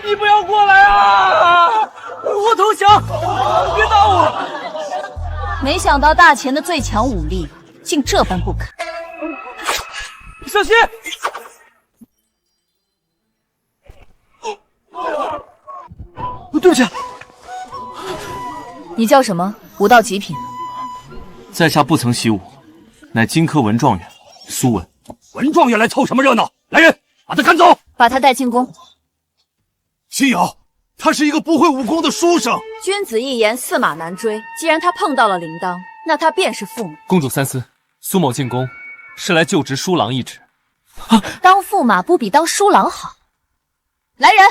你不要过来啊！我投降，别打我！没想到大钱的最强武力竟这般不堪。小心！对不起。你叫什么？武道极品。在下不曾习武，乃荆轲文状元苏文。文状元来凑什么热闹？来人，把他赶走！把他带进宫。亲友，他是一个不会武功的书生。君子一言，驷马难追。既然他碰到了铃铛，那他便是驸马。公主三思，苏某进宫是来就职书郎一职。当驸马不比当书郎好。来人，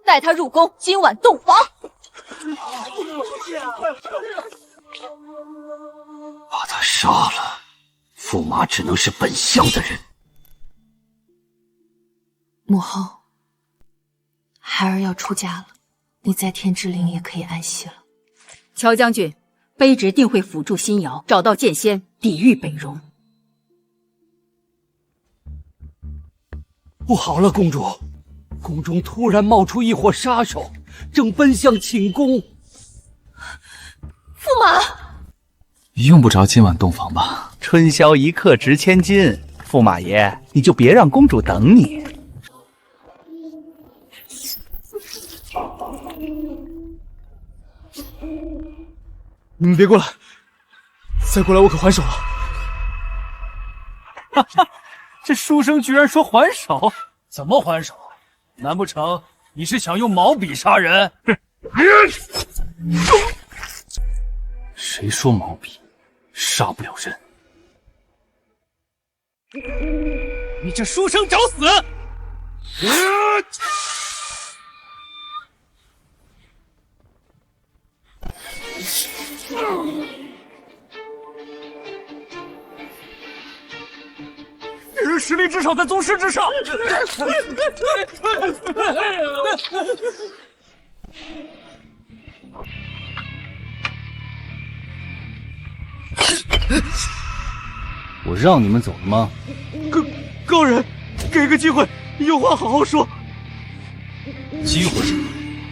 带他入宫，今晚洞房。把他杀了，驸马只能是本乡的人。母后，孩儿要出家了，你在天之灵也可以安息了。乔将军，卑职定会辅助新瑶找到剑仙，抵御北戎。不好了，公主！宫中突然冒出一伙杀手，正奔向寝宫。驸马，用不着今晚洞房吧？春宵一刻值千金，驸马爷，你就别让公主等你。你们别过来，再过来我可还手了。哈哈，这书生居然说还手？怎么还手？难不成你是想用毛笔杀人？谁说毛笔杀不了人？你这书生找死！这人实力至少在宗师之上。我让你们走了吗？高人，给个机会，有话好好说。机会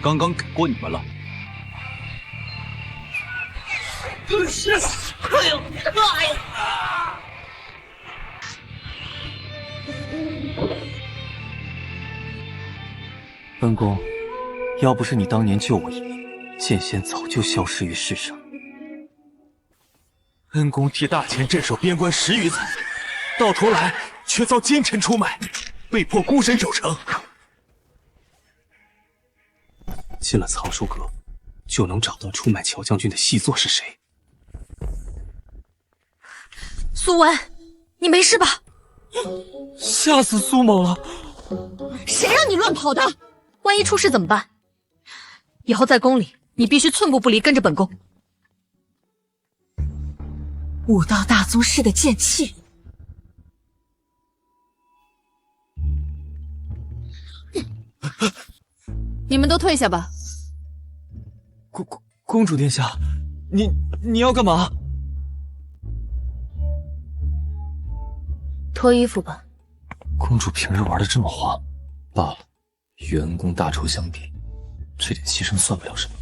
刚刚给过你们了。本宫，要不是你当年救我一命，剑仙早就消失于世上。恩公替大钱镇守边关10余载，到头来却遭奸臣出卖，被迫孤身守城。进了藏书阁，就能找到出卖乔将军的细作是谁。苏文，你没事吧？吓死苏某了！谁让你乱跑的？万一出事怎么办？以后在宫里，你必须寸步不离，跟着本宫。武道大宗师的剑气，你们都退下吧。公主殿下，你要干嘛？脱衣服吧。公主平日玩的这么花，罢了。与恩公大仇相比，这点牺牲算不了什么。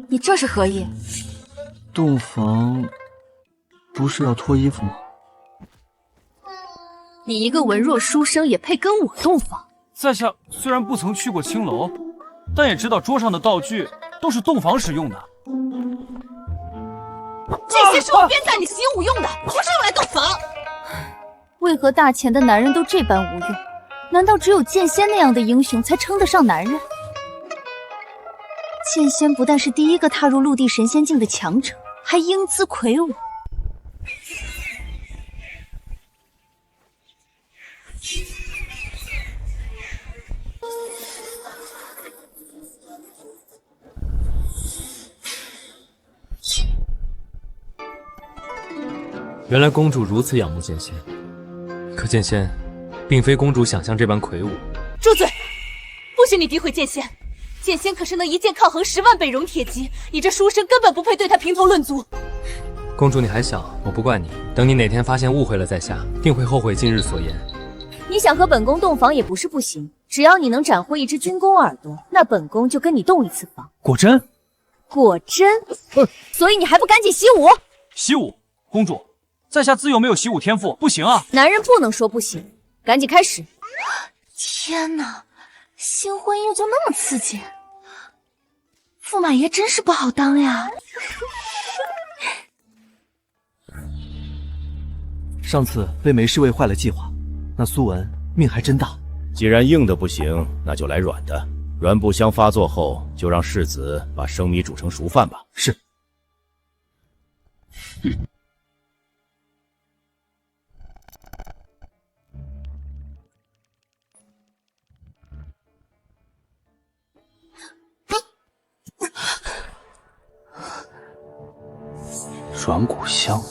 你这是何意？洞房不是要脱衣服吗？你一个文弱书生也配跟我洞房？在下虽然不曾去过青楼，但也知道桌上的道具都是洞房使用的。这些是我编在你习武用的，不是用来洞房。为何大钱的男人都这般无用？难道只有剑仙那样的英雄才称得上男人？剑仙不但是第一个踏入陆地神仙境的强者，还英姿魁梧。原来公主如此仰慕剑仙，可剑仙并非公主想象这般魁梧。住嘴！不许你诋毁剑仙！剑仙可是能一剑抗衡10万北戎铁骑，你这书生根本不配对他评头论足。公主你还小，我不怪你。等你哪天发现误会了再下，定会后悔今日所言。你想和本宫洞房也不是不行，只要你能斩获一只军宫耳朵，那本宫就跟你洞一次房。果真？果真？所以你还不赶紧习武？习武，公主，在下自幼没有习武天赋，不行啊。男人不能说不行，赶紧开始。天哪，新婚姻就那么刺激，驸马爷真是不好当呀。上次被梅侍卫坏了计划，那苏文命还真大。既然硬的不行，那就来软的。软不香发作后，就让世子把生米煮成熟饭吧。是。软骨香。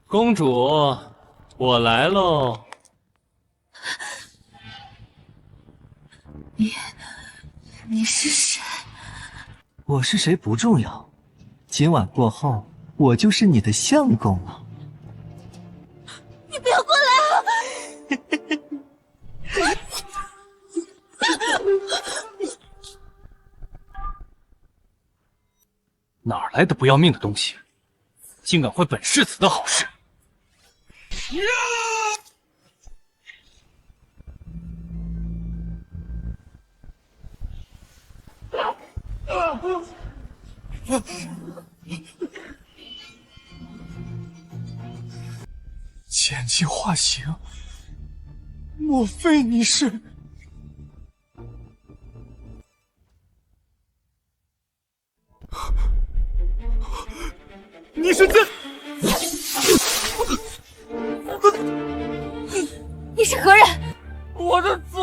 公主，我来喽。你是谁？我是谁不重要，今晚过后，我就是你的相公了。你不要过来啊！哪儿来的不要命的东西，竟敢坏本世子的好事！剑气化形，莫非你是？你是剑？你是何人？我的嘴！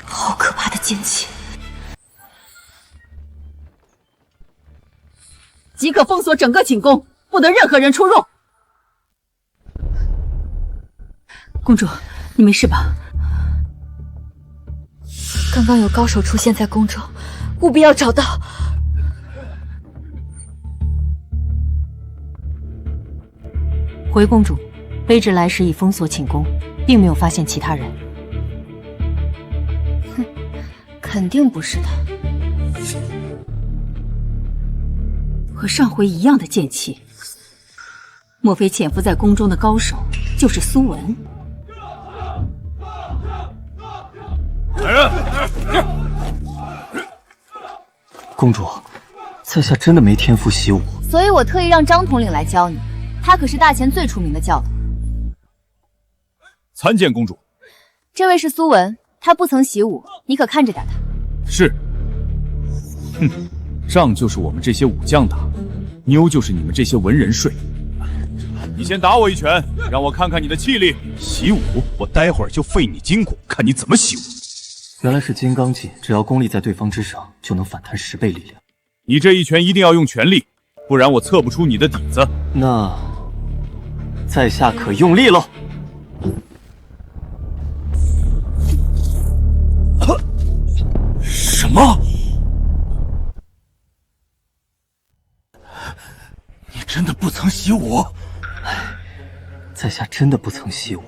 好可怕的剑气！即刻封锁整个寝宫，不得任何人出入。公主，你没事吧？刚刚有高手出现在宫中，务必要找到。回公主，卑职来时已封锁寝宫，并没有发现其他人。哼，肯定不是他。和上回一样的剑气，莫非潜伏在宫中的高手就是苏文？来人！公主，在下真的没天赋习武，所以我特意让张统领来教你，他可是大前最出名的教导。参见公主。这位是苏文，他不曾习武，你可看着点他。是。哼，仗就是我们这些武将打，妞就是你们这些文人睡。你先打我一拳，让我看看你的气力。习武，我待会儿就废你筋骨，看你怎么习武。原来是金刚技，只要功力在对方之上，就能反弹10倍力量。你这一拳一定要用全力，不然我测不出你的底子。那在下可用力喽。什么？你真的不曾习武？在下真的不曾习武，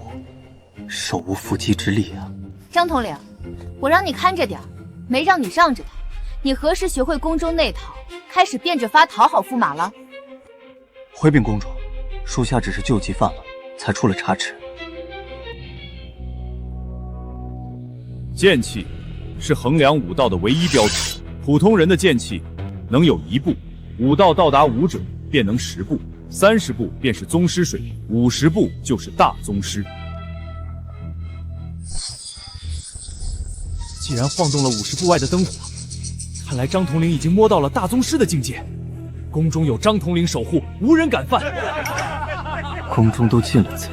手无缚鸡之力啊。张统领，我让你看着点，没让你让着他。你何时学会宫中内讨，开始变着法讨好驸马了？回禀公主，属下只是救急犯了，才出了差池。剑气是衡量武道的唯一标准，普通人的剑气能有1步，武道到达5者便能10步，30步便是宗师水平，50步就是大宗师。既然晃动了50步外的灯火，看来张统领已经摸到了大宗师的境界。宫中有张统领守护，无人敢犯。宫中都进了贼，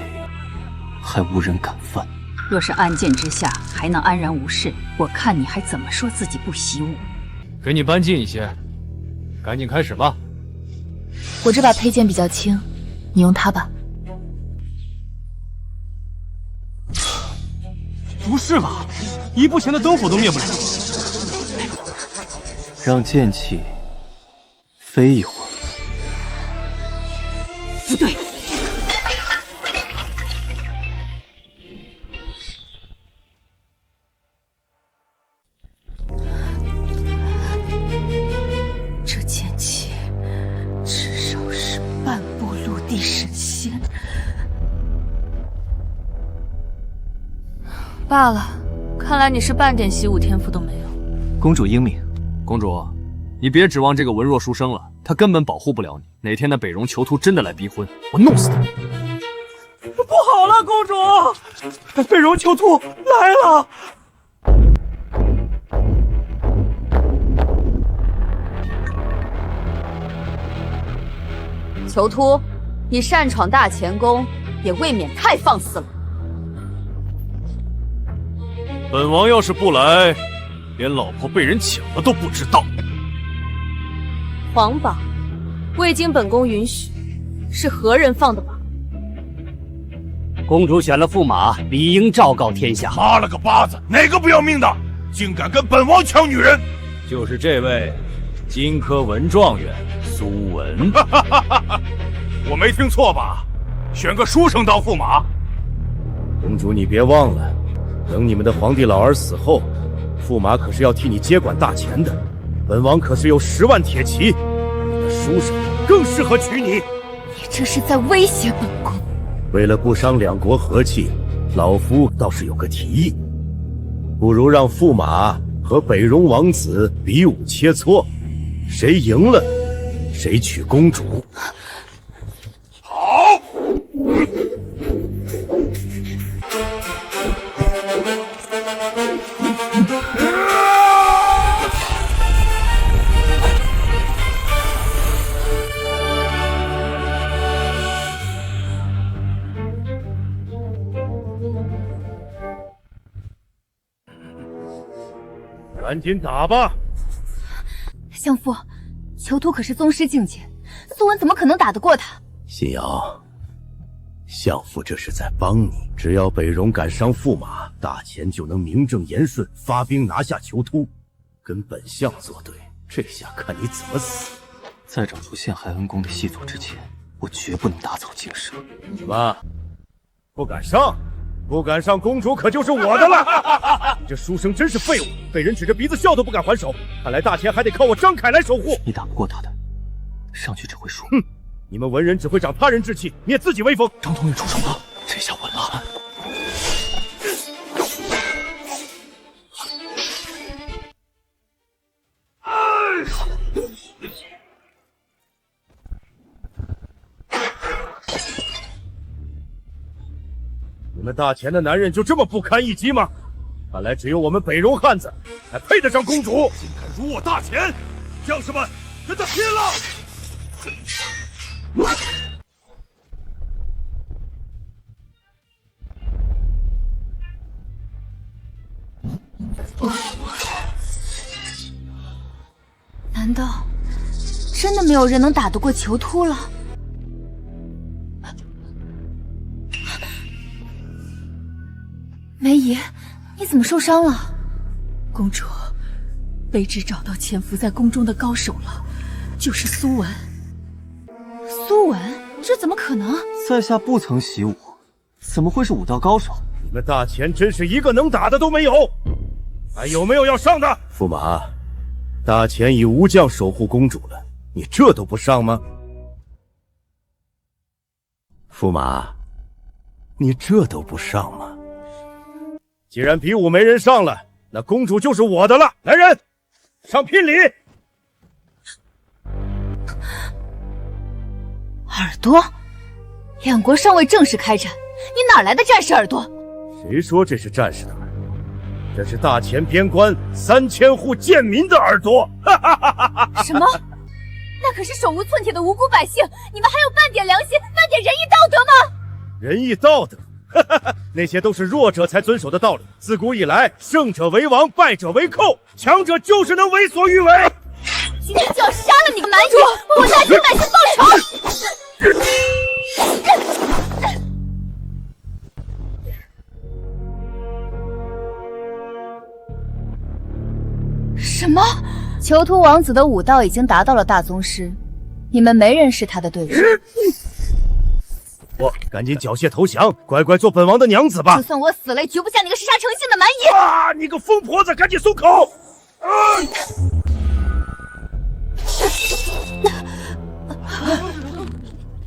还才无人敢犯。若是暗箭之下还能安然无事，我看你还怎么说自己不习武？给你搬近一些，赶紧开始吧。我这把佩剑比较轻，你用它吧。不是吧？一步前的灯火都灭不了。让剑气飞一会儿。不对，这剑气至少是半步陆地神仙。罢了，看来你是半点习武天赋都没有。公主英明。公主，你别指望这个文弱书生了，他根本保护不了你。哪天那北荣囚徒真的来逼婚，我弄死他！不好了，公主，北荣囚徒来了！囚徒，你擅闯大前宫，也未免太放肆了。本王要是不来，连老婆被人抢了都不知道。皇榜，未经本宫允许，是何人放的榜？公主选了驸马，理应昭告天下。妈了个巴子，哪个不要命的，竟敢跟本王抢女人？就是这位金科文状元苏文。我没听错吧？选个书生当驸马？公主，你别忘了，等你们的皇帝老儿死后，驸马可是要替你接管大钱的。本王可是有10万铁骑，你的书生更适合娶你。你这是在威胁本宫。为了不伤两国和气，老夫倒是有个提议，不如让驸马和北荣王子比武切磋，谁赢了，谁娶公主。好。赶紧打吧！相父，囚徒可是宗师境界，苏文怎么可能打得过他？信瑶，相父这是在帮你。只要北荣敢伤驸马，大钱就能名正言顺发兵拿下囚徒，跟本相作对。这下看你怎么死！在找出陷害恩公的细作之前，我绝不能打走金蛇。什么？不敢上？不敢上，公主可就是我的了！你这书生真是废物，被人指着鼻子笑都不敢还手。看来大钱还得靠我张凯来守护。你打不过他的，上去只会输。哼，你们文人只会长他人志气，灭自己威风。张统领出手了，这下稳了。你们大钱的男人就这么不堪一击吗？看来只有我们北荣汉子才配得上公主。竟敢辱我大钱，将士们，跟他拼了！难道真的没有人能打得过囚徒了？梅姨，你怎么受伤了？公主，卑职找到潜伏在宫中的高手了，就是苏文。苏文？这怎么可能？在下不曾习武，怎么会是武道高手？你们大钱真是一个能打的都没有，还有没有要上的？驸马，大钱已无将守护公主了，你这都不上吗？驸马，你这都不上吗？既然比武没人上了，那公主就是我的了。来人，上聘礼。耳朵，两国尚未正式开战，你哪来的战士耳朵？谁说这是战士的耳朵？这是大钱边关3000户贱民的耳朵！什么？那可是手无寸铁的无辜百姓，你们还有半点良心、半点仁义道德吗？仁义道德那些都是弱者才遵守的道理。自古以来，胜者为王，败者为寇，强者就是能为所欲为。今天就要杀了你个蛮主，为大清百姓报仇！什么？囚徒王子的武道已经达到了大宗师，你们没人是他的对手。我赶紧缴械投降，乖乖做本王的娘子吧！就算我死了，也绝不像你个嗜杀成性的蛮夷！啊！你个疯婆子，赶紧松口！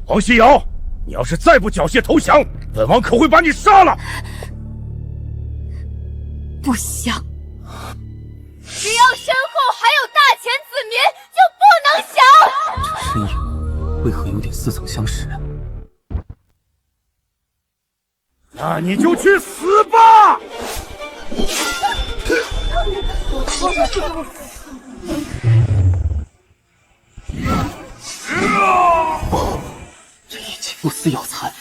黄西瑶，你要是再不缴械投降，本王可会把你杀了！不香。只要身后还有大钱子民，就不能降。身影为何有点似曾相识？那你就去死吧！这一起不思要残。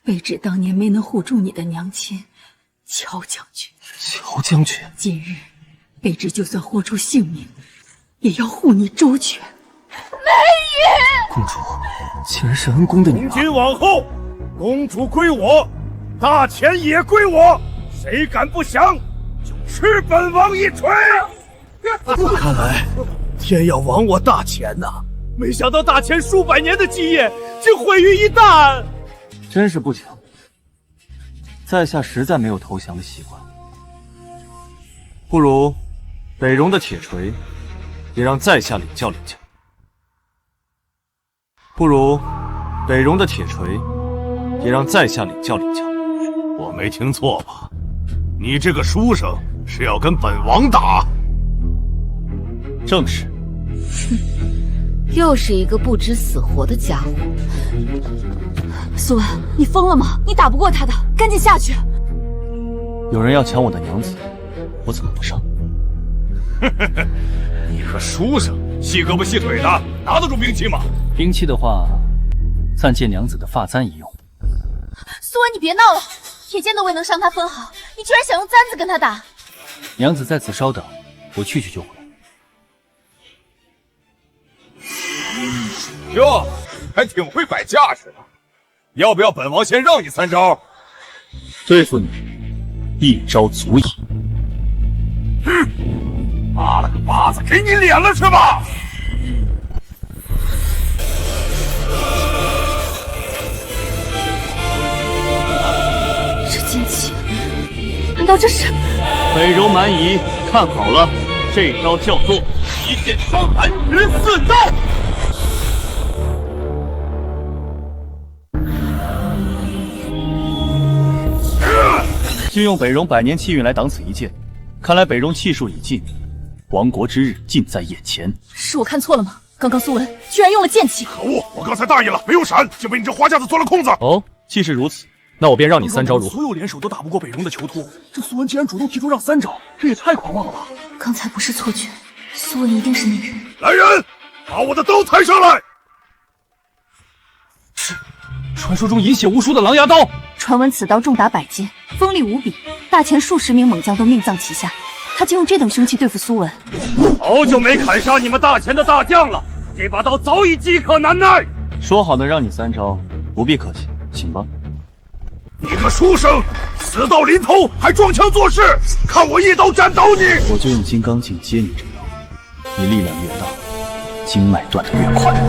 卑职当年没能护住你的娘亲乔将军。乔将军，今日卑职就算豁出性命，也要护你周全。公主竟然是恩公的女儿。从今往后，公主归我，大钱也归我，谁敢不降，就吃本王一锤！看来天要亡我大钱呐！没想到大钱数百年的基业竟毁于一旦。真是不巧，在下实在没有投降的习惯。不如北戎的铁锤也让在下领教领教。不如北戎的铁锤也让在下领教领教。我没听错吧？你这个书生是要跟本王打？正是。又是一个不知死活的家伙。苏文，你疯了吗？你打不过他的，赶紧下去。有人要抢我的娘子，我怎么不上？你个书生，细胳膊细腿的，拿得住兵器吗？兵器的话，暂借娘子的发簪一用。苏文，你别闹了，铁剑都未能伤他分毫，你居然想用簪子跟他打？娘子在此稍等，我去就回来。哟，还挺会摆架势的。要不要本王先让你3招？对付你，一招足矣。妈了个巴子，给你脸了是吧？这剑气，难道这是？北戎蛮夷，看好了，这招叫做一剑双寒14刀。竟用北戎100年气运来挡此一剑，看来北戎气数已尽，亡国之日近在眼前。是我看错了吗？刚刚苏文居然用了剑气！可恶！我刚才大意了，没有闪，就被你这花架子钻了空子。哦，既是如此，那我便让你3招如何？所有联手都打不过北戎的囚徒，这苏文竟然主动提出让3招，这也太狂妄了吧！刚才不是错觉，苏文一定是那人。来人，把我的刀抬上来！是，传说中饮血无数的狼牙刀。传闻此刀重达100斤，锋利无比，大前数10名猛将都命丧其下。他竟用这等凶器对付苏文。好久没砍杀你们大前的大将了，这把刀早已饥渴难耐。说好的让你3招，不必客气，请吧。你个书生，死到临头还装腔作势，看我一刀斩倒你！我就用金刚镜接你这刀，你力量越大，经脉断得越快。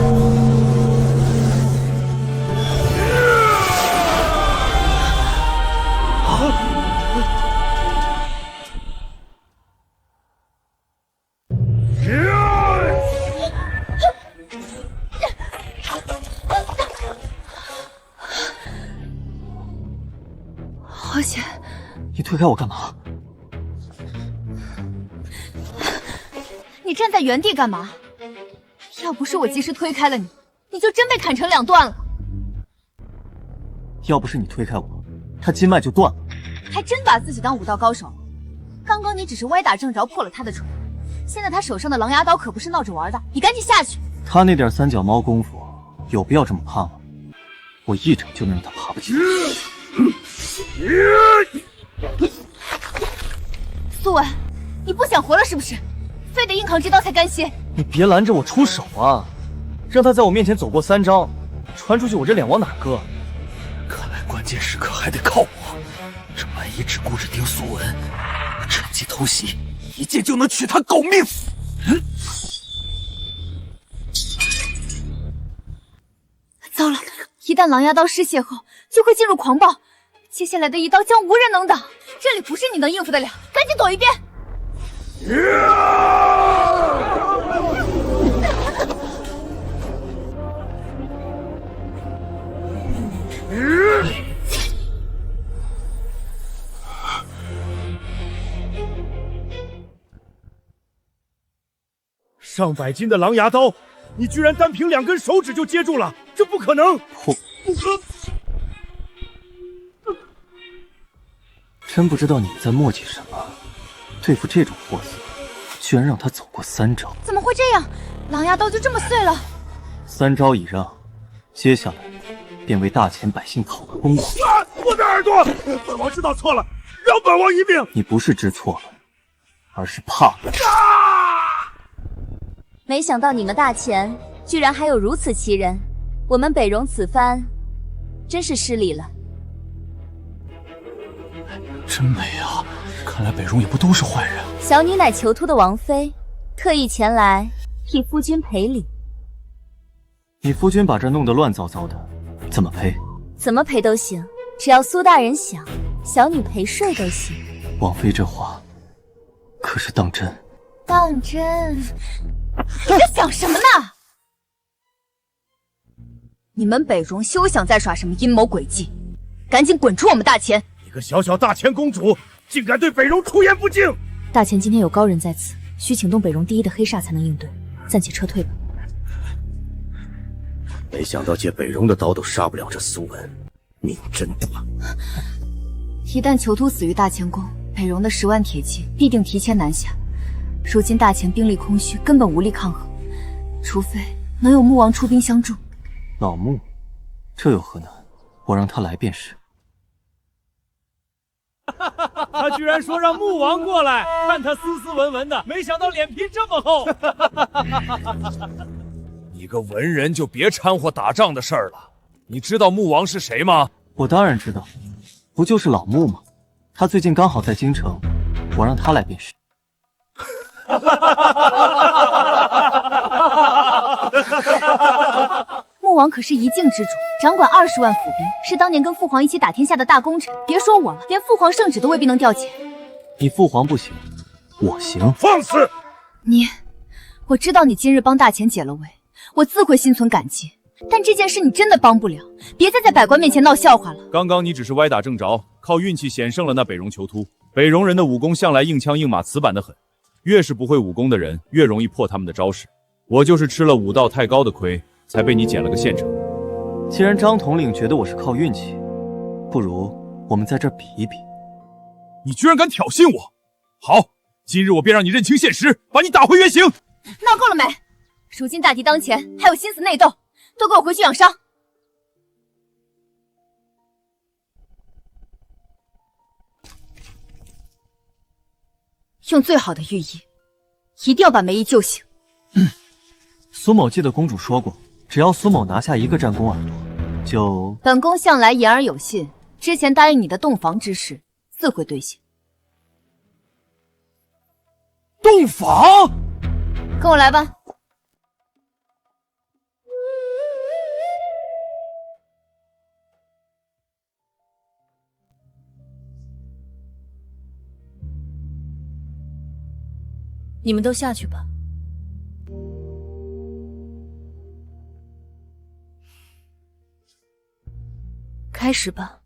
好险！你推开我干嘛？你站在原地干嘛？要不是我及时推开了你，你就真被砍成2段了。要不是你推开我，他筋脉就断了。还真把自己当武道高手，刚刚你只是歪打正着破了他的锤，现在他手上的狼牙刀可不是闹着玩的，你赶紧下去。他那点三脚猫功夫，有必要这么怕吗？我一掌就能让他爬不起来。苏文，你不想活了是不是？非得硬扛这刀才甘心？你别拦着我出手啊！让他在我面前走过3招，传出去我这脸往哪搁？看来关键时刻还得靠我。这万一只顾着盯苏文，我趁机偷袭，一剑就能取他狗命。糟了，一旦狼牙刀失血后，就会进入狂暴，接下来的一刀将无人能挡。这里不是你能应付得了，赶紧躲一边！上百斤的狼牙刀，你居然单凭2根手指就接住了，这不可能！真不知道你们在磨叽什么，对付这种货色，居然让他走过3招。怎么会这样？狼牙刀就这么碎了？3招已让，接下来便为大前百姓讨个公道。我的耳朵！本王知道错了，饶本王一命！你不是知错了，而是怕了。没想到你们大前居然还有如此奇人，我们北戎此番真是失礼了。真美啊！看来北戎也不都是坏人。小女乃囚徒的王妃，特意前来替夫君赔礼。你夫君把这弄得乱糟糟的，怎么赔？怎么赔都行，只要苏大人想，小女陪睡都行。王妃这话可是当真？当真？你在想什么呢？你们北戎休想再耍什么阴谋诡计，赶紧滚出我们大前！一个小小大前公主，竟敢对北戎出言不敬！大前今天有高人在此，需请动北戎第一的黑煞才能应对，暂且撤退吧。没想到借北戎的刀都杀不了这苏文，命真大。一旦囚徒死于大前宫，北戎的10万铁骑必定提前南下。如今大前兵力空虚，根本无力抗衡，除非能有穆王出兵相助。老穆，这有何难？我让他来便是。他居然说让穆王过来，看他斯斯文文的，没想到脸皮这么厚。你个文人就别掺和打仗的事儿了。你知道穆王是谁吗？我当然知道，不就是老穆吗？他最近刚好在京城，我让他来便是。穆王可是一境之主，掌管20万府兵，是当年跟父皇一起打天下的大功臣。别说我了，连父皇圣旨都未必能调遣。你父皇不行，我行。放肆！我知道你今日帮大前解了围，我自会心存感激。但这件事你真的帮不了，别再在百官面前闹笑话了。刚刚你只是歪打正着，靠运气险胜了那北戎囚徒。北戎人的武功向来硬枪硬马，死板得很。越是不会武功的人，越容易破他们的招式。我就是吃了武道太高的亏，才被你捡了个现成。既然张统领觉得我是靠运气，不如我们在这儿比一比。你居然敢挑衅我！好，今日我便让你认清现实，把你打回原形。闹够了没？如今大敌当前，还有心思内斗，都给我回去养伤。用最好的寓意，一定要把梅姨救醒。苏某记得公主说过，只要苏某拿下1个战功耳朵，就……本宫向来言而有信，之前答应你的洞房之事，自会兑现。洞房？跟我来吧。你们都下去吧。开始吧。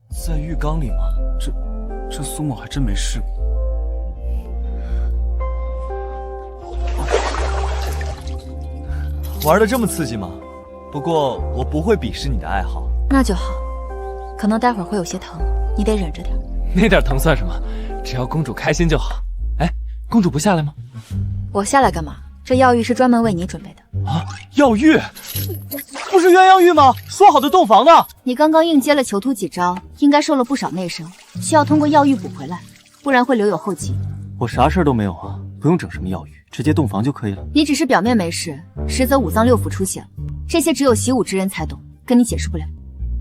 在浴缸里吗？这苏某还真没试过。玩的这么刺激吗？不过我不会鄙视你的爱好。那就好，可能待会儿会有些疼，你得忍着点。那点疼算什么？只要公主开心就好。哎，公主不下来吗？我下来干嘛？这药浴是专门为你准备的。啊，药浴？不是鸳鸯浴吗？说好的洞房呢？你刚刚硬接了囚徒几招，应该受了不少内伤，需要通过药浴补回来，不然会留有后疾。我啥事儿都没有啊，不用整什么药浴，直接洞房就可以了。你只是表面没事，实则五脏六腑出血了，这些只有习武之人才懂，跟你解释不了。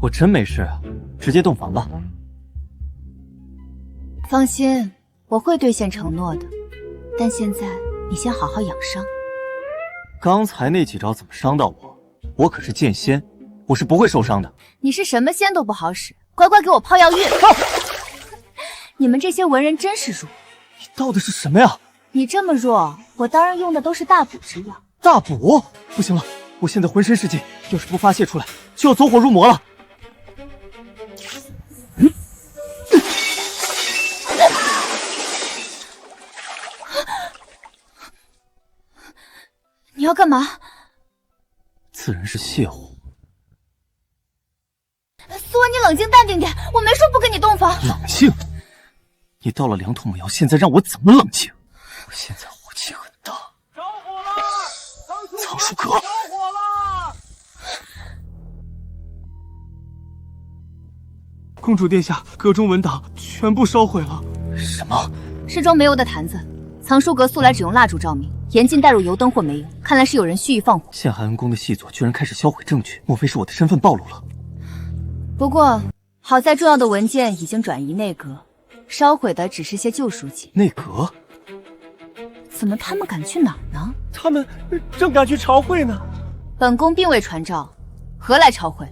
我真没事啊，直接洞房吧。放心，我会兑现承诺的，但现在你先好好养伤。刚才那几招怎么伤到我？我可是剑仙，我是不会受伤的。你是什么仙都不好使，乖乖给我泡药浴。你们这些文人真是弱。你倒的是什么呀？你这么弱，我当然用的都是大补之药。大补？不行了，我现在浑身是劲，要是不发泄出来，就要走火入魔了。你要干嘛？自然是泻火。苏文，你冷静淡定点，我没说不跟你洞房。冷静？你到了梁头没有？现在让我怎么冷静？我现在火气很大。着火了！藏书阁。着火了！公主殿下，阁中文档全部烧毁了。什么？是装煤油的坛子。藏书阁素来只用蜡烛照明，严禁带入油灯或煤油，看来是有人蓄意放火。陷害恩公的细作居然开始销毁证据，莫非是我的身份暴露了？不过好在重要的文件已经转移内阁，烧毁的只是些旧书籍。内阁？怎么他们敢去哪儿呢？他们正赶去朝会呢。本宫并未传召，何来朝会？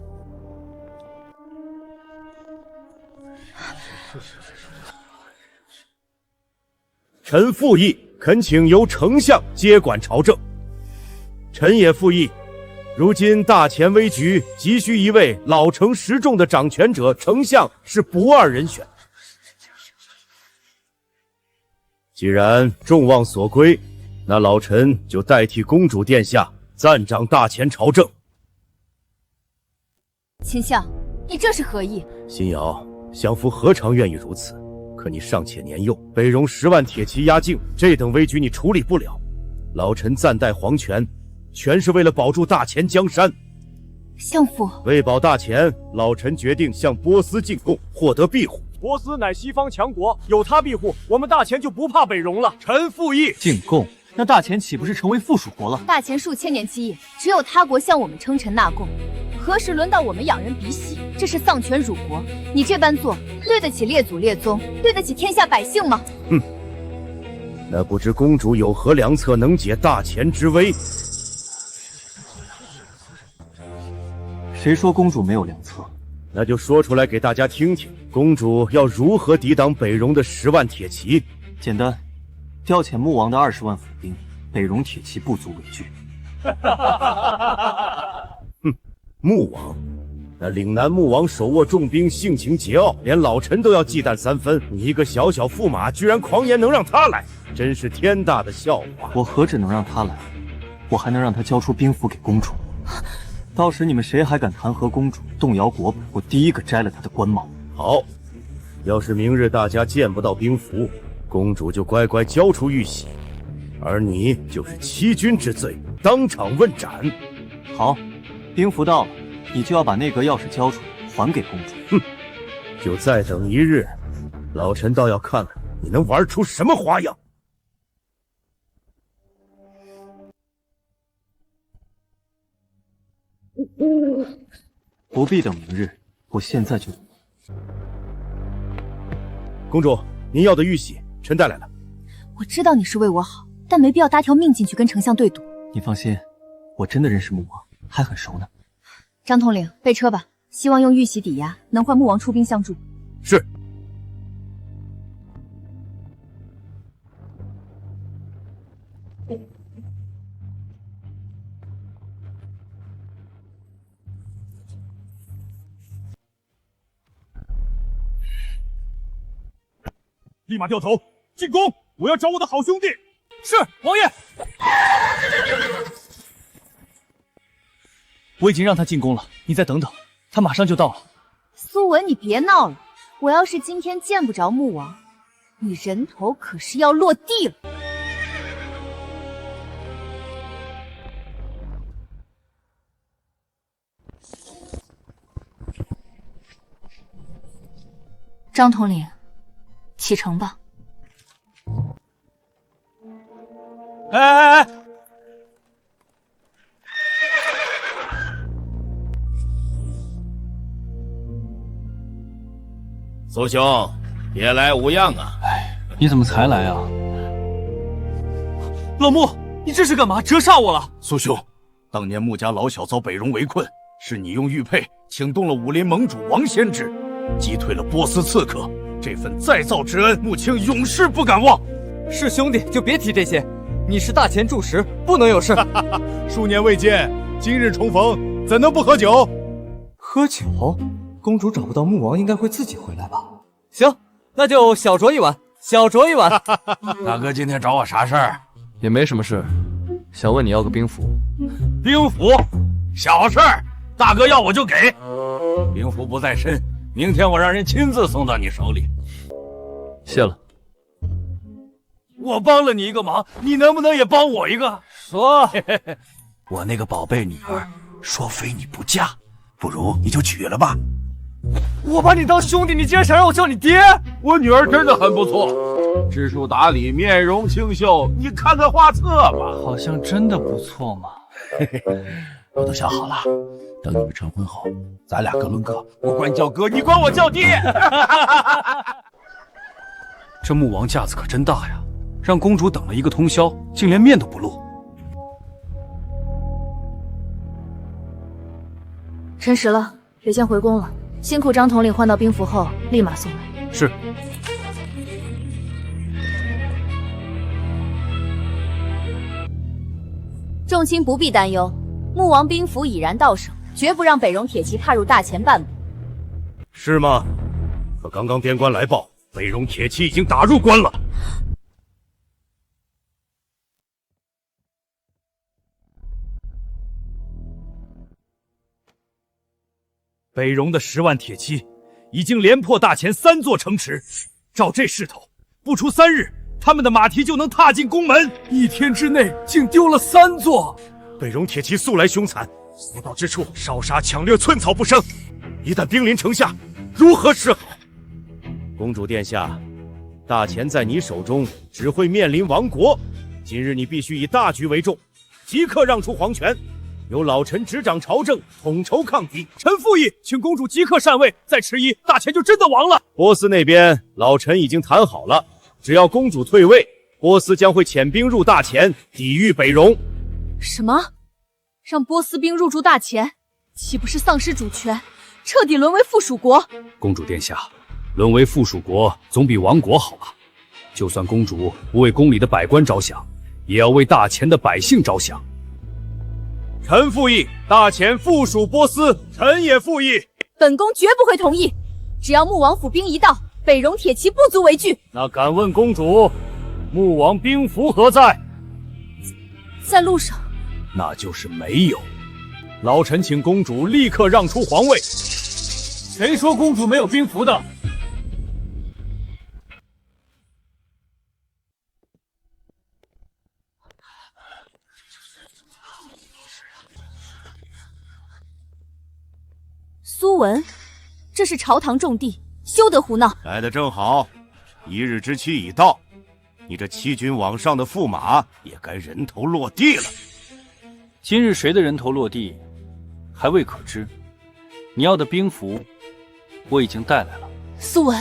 臣附议，恳请由丞相接管朝政。臣也附议，如今大前危局，急需一位老成持重的掌权者，丞相是不二人选。既然众望所归，那老臣就代替公主殿下暂掌大前朝政。秦相，你这是何意？心瑶，相夫何尝愿意如此？可你尚且年幼，北戎10万铁骑压境，这等危局你处理不了。老臣暂代皇权，全是为了保住大前江山。相父，为保大前，老臣决定向波斯进贡，获得庇护。波斯乃西方强国，有他庇护，我们大前就不怕北戎了。臣附议。进贡？那大前岂不是成为附属国了？大前数千年基业，只有他国向我们称臣纳贡，何时轮到我们仰人鼻息？这是丧权辱国，你这般做，对得起列祖列宗，对得起天下百姓吗？哼，那不知公主有何良策能解大前之危？谁说公主没有良策？那就说出来给大家听听，公主要如何抵挡北戎的10万铁骑？简单，调遣穆王的20万府兵，北戎铁骑不足为惧。哼，穆王，那岭南穆王手握重兵，性情桀骜，连老臣都要忌惮3分。你一个小小驸马，居然狂言能让他来，真是天大的笑话！我何止能让他来，我还能让他交出兵符给公主。到时你们谁还敢弹劾公主，动摇国本，我第一个摘了他的官帽。好，要是明日大家见不到兵符，公主就乖乖交出玉玺，而你就是欺君之罪，当场问斩。好，兵符到了，你就要把内阁钥匙交出来，还给公主。哼，就再等一日，老臣倒要看看你能玩出什么花样。不必等明日，我现在就。公主，您要的玉玺，臣带来了。我知道你是为我好，但没必要搭条命进去跟丞相对赌。你放心，我真的认识穆王，还很熟呢。张统领，备车吧，希望用玉玺抵押，能换穆王出兵相助。是。立马掉头进攻！我要找我的好兄弟。是王爷。我已经让他进宫了，你再等等，他马上就到了。苏文，你别闹了，我要是今天见不着穆王，你人头可是要落地了。张统领，启程吧。哎！苏兄，别来无恙啊！你怎么才来啊？老穆，你这是干嘛？折煞我了！苏兄，当年穆家老小遭北戎围困，是你用玉佩请动了武林盟主王先知，击退了波斯刺客。这份再造之恩，穆青永世不敢忘。是兄弟就别提这些，你是大前住持，不能有事。数年未见，今日重逢，怎能不喝酒？喝酒？公主找不到穆王，应该会自己回来吧？行，那就小酌一碗，小酌一碗。大哥今天找我啥事儿？也没什么事，想问你要个兵符。兵符？小事儿，大哥要我就给。兵符不在身，明天我让人亲自送到你手里。谢了。我帮了你一个忙，你能不能也帮我一个？说，我那个宝贝女儿说非你不嫁，不如你就娶了吧。我把你当兄弟，你竟然想让我叫你爹？我女儿真的很不错，知书达理，面容清秀，你看看画册吧。好像真的不错嘛。我都想好了，等你们成婚后，咱俩各论各，我管你叫哥，你管我叫爹。这穆王架子可真大呀，让公主等了一个通宵，竟连面都不露。辰时了，得先回宫了。辛苦张统领换到兵符后，立马送来。是。众卿不必担忧，穆王兵符已然到手，绝不让北戎铁骑踏入大前半步。是吗？可刚刚边关来报，北戎铁骑已经打入关了。北戎的10万铁骑已经连破大前3座城池，照这势头，不出3日，他们的马蹄就能踏进宫门。1天之内竟丢了3座，北戎铁骑素来凶残，所到之处烧杀抢掠，寸草不生。一旦兵临城下，如何是好？公主殿下，大前在你手中只会面临亡国。今日你必须以大局为重，即刻让出皇权。由老臣执掌朝政，统筹抗敌。臣附议，请公主即刻禅位，再迟疑，大前就真的亡了。波斯那边，老臣已经谈好了，只要公主退位，波斯将会遣兵入大前，抵御北戎。什么？让波斯兵入驻大前，岂不是丧失主权，彻底沦为附属国？公主殿下，沦为附属国总比亡国好吧？就算公主不为宫里的百官着想，也要为大前的百姓着想。臣附议，大前附属波斯，臣也附议。本宫绝不会同意。只要穆王府兵一到，北戎铁骑不足为惧。那敢问公主，穆王兵符何在？在路上。那就是没有。老臣请公主立刻让出皇位。谁说公主没有兵符的？苏文，这是朝堂重地，休得胡闹。来得正好，1日之期已到，你这欺君罔上的驸马也该人头落地了。今日谁的人头落地，还未可知。你要的兵符，我已经带来了。苏文，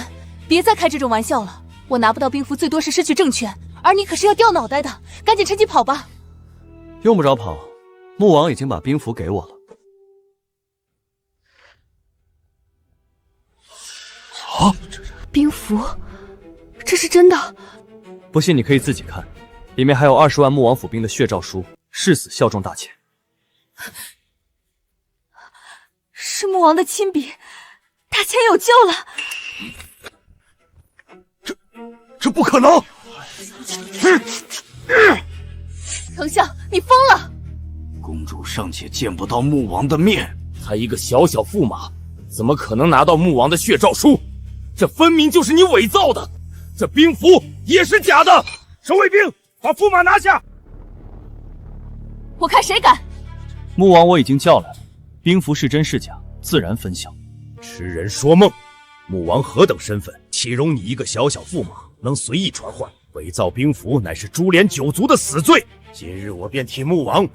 别再开这种玩笑了。我拿不到兵符，最多是失去政权，而你可是要掉脑袋的。赶紧趁机跑吧。用不着跑，穆王已经把兵符给我了。兵符，这是真的？不信你可以自己看，里面还有20万穆王府兵的血诏书，誓死效忠大前。是穆王的亲笔，大前有救了。这不可能！丞相，你疯了！公主尚且见不到穆王的面，她一个小小驸马，怎么可能拿到穆王的血诏书？这分明就是你伪造的，这兵符也是假的。守卫兵，把驸马拿下！我看谁敢！穆王我已经叫来了，兵符是真是假，自然分晓。痴人说梦！穆王何等身份，岂容你一个小小驸马能随意传唤？伪造兵符乃是株连九族的死罪。今日我便替穆王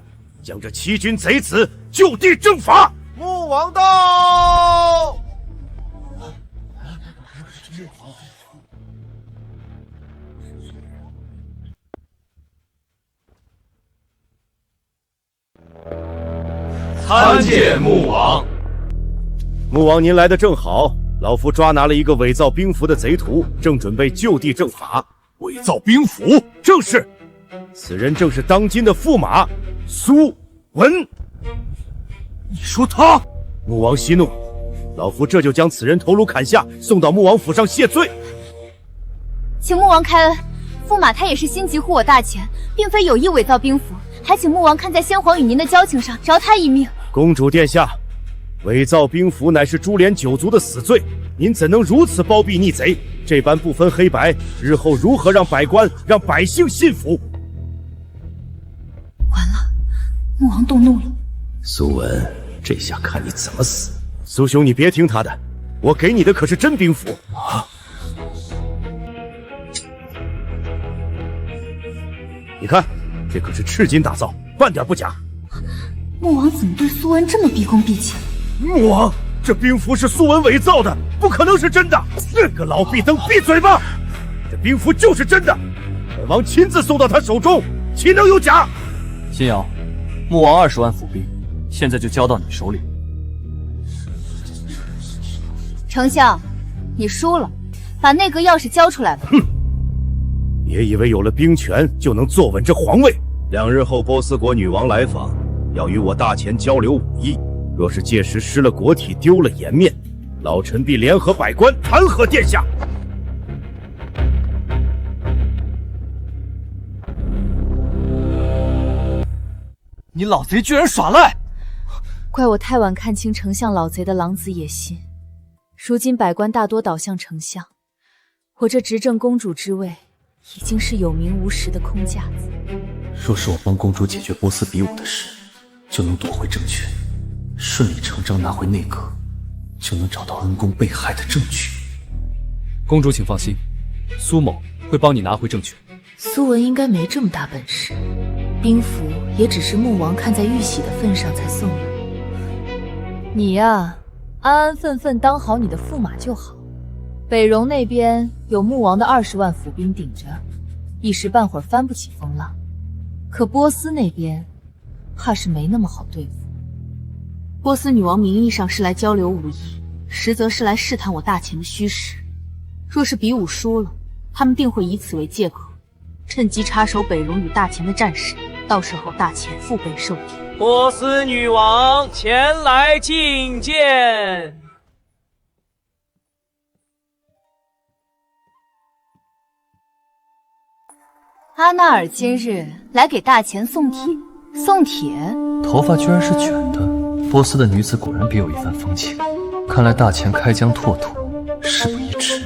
将这欺君贼子就地正法。穆王到！参见穆王。穆王您来的正好，老夫抓拿了一个伪造兵符的贼徒，正准备就地正法。伪造兵符？正是。此人正是当今的驸马苏文。你说他？穆王息怒，老夫这就将此人头颅砍下，送到穆王府上谢罪。请穆王开恩，驸马他也是心急护我大钱，并非有意伪造兵符，还请穆王看在先皇与您的交情上，饶他一命。公主殿下，伪造兵符乃是株连九族的死罪，您怎能如此包庇逆贼？这般不分黑白，日后如何让百官、让百姓信服？完了，穆王动怒了。苏文，这下看你怎么死！苏兄，你别听他的，我给你的可是真兵符啊！你看，这可是赤金打造，半点不假。穆王怎么对苏文这么毕恭毕敬？穆王，这兵符是苏文伪造的，不可能是真的！个老壁灯，闭嘴吧！这兵符就是真的，本王亲自送到他手中，岂能有假？新瑶，穆王20万府兵，现在就交到你手里。丞相，你输了，把内阁钥匙交出来吧。哼！别以为有了兵权就能坐稳这皇位。2日后，波斯国女王来访，要与我大钱交流武艺。若是届时失了国体，丢了颜面，老臣必联合百官弹劾殿下。你老贼居然耍赖！怪我太晚看清丞相老贼的狼子野心，如今百官大多倒向丞相，我这执政公主之位已经是有名无实的空架子。若是我帮公主解决波斯比武的事，就能夺回政权，顺理成章拿回内阁，就能找到恩公被害的证据。公主请放心，苏某会帮你拿回政权。苏文应该没这么大本事，兵符也只是穆王看在玉玺的份上才送的。你呀，安安分分当好你的驸马就好。北戎那边有穆王的20万府兵顶着，一时半会儿翻不起风浪。可波斯那边怕是没那么好对付。波斯女王名义上是来交流武艺，实则是来试探我大钱的虚实。若是比武输了，他们定会以此为借口，趁机插手北戎与大钱的战事，到时候大钱腹背受敌。波斯女王前来觐见。阿纳尔今日来给大钱送帖，送帖？头发居然是卷的，波斯的女子果然别有一番风情。看来大钱开疆拓土，事不宜迟。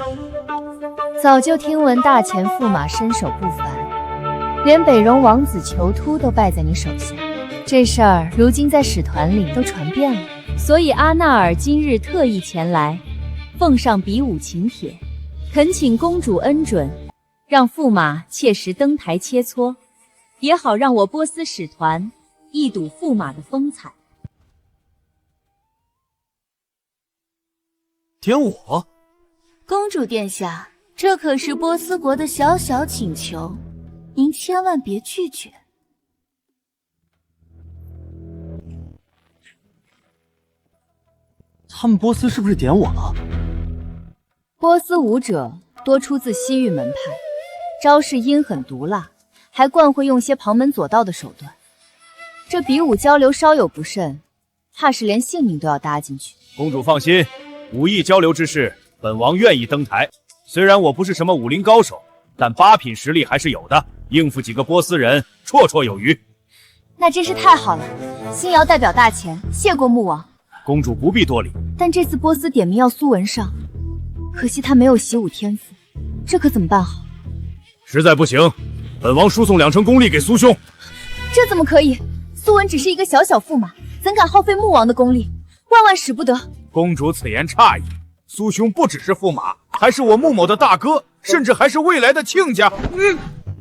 早就听闻大钱驸马身手不凡，连北戎王子囚突都败在你手下。这事儿如今在使团里都传遍了，所以阿纳尔今日特意前来，奉上比武请帖，恳请公主恩准，让驸马切实登台切磋，也好让我波斯使团一睹驸马的风采。点我？公主殿下，这可是波斯国的小小请求，您千万别拒绝。他们波斯是不是点我了？波斯武者多出自西域门派，招式阴狠毒辣，还惯会用些旁门左道的手段。这比武交流稍有不慎，怕是连性命都要搭进去。公主放心，武艺交流之事，本王愿意登台。虽然我不是什么武林高手，但8品实力还是有的，应付几个波斯人绰绰有余。那真是太好了，新瑶代表大钱谢过穆王。公主不必多礼。但这次波斯点名要苏文上，可惜他没有习武天赋，这可怎么办好？实在不行，本王输送2成功力给苏兄。这怎么可以？苏文只是一个小小驸马，怎敢耗费穆王的功力？万万使不得！公主此言差矣，苏兄不只是驸马，还是我穆某的大哥，甚至还是未来的亲家。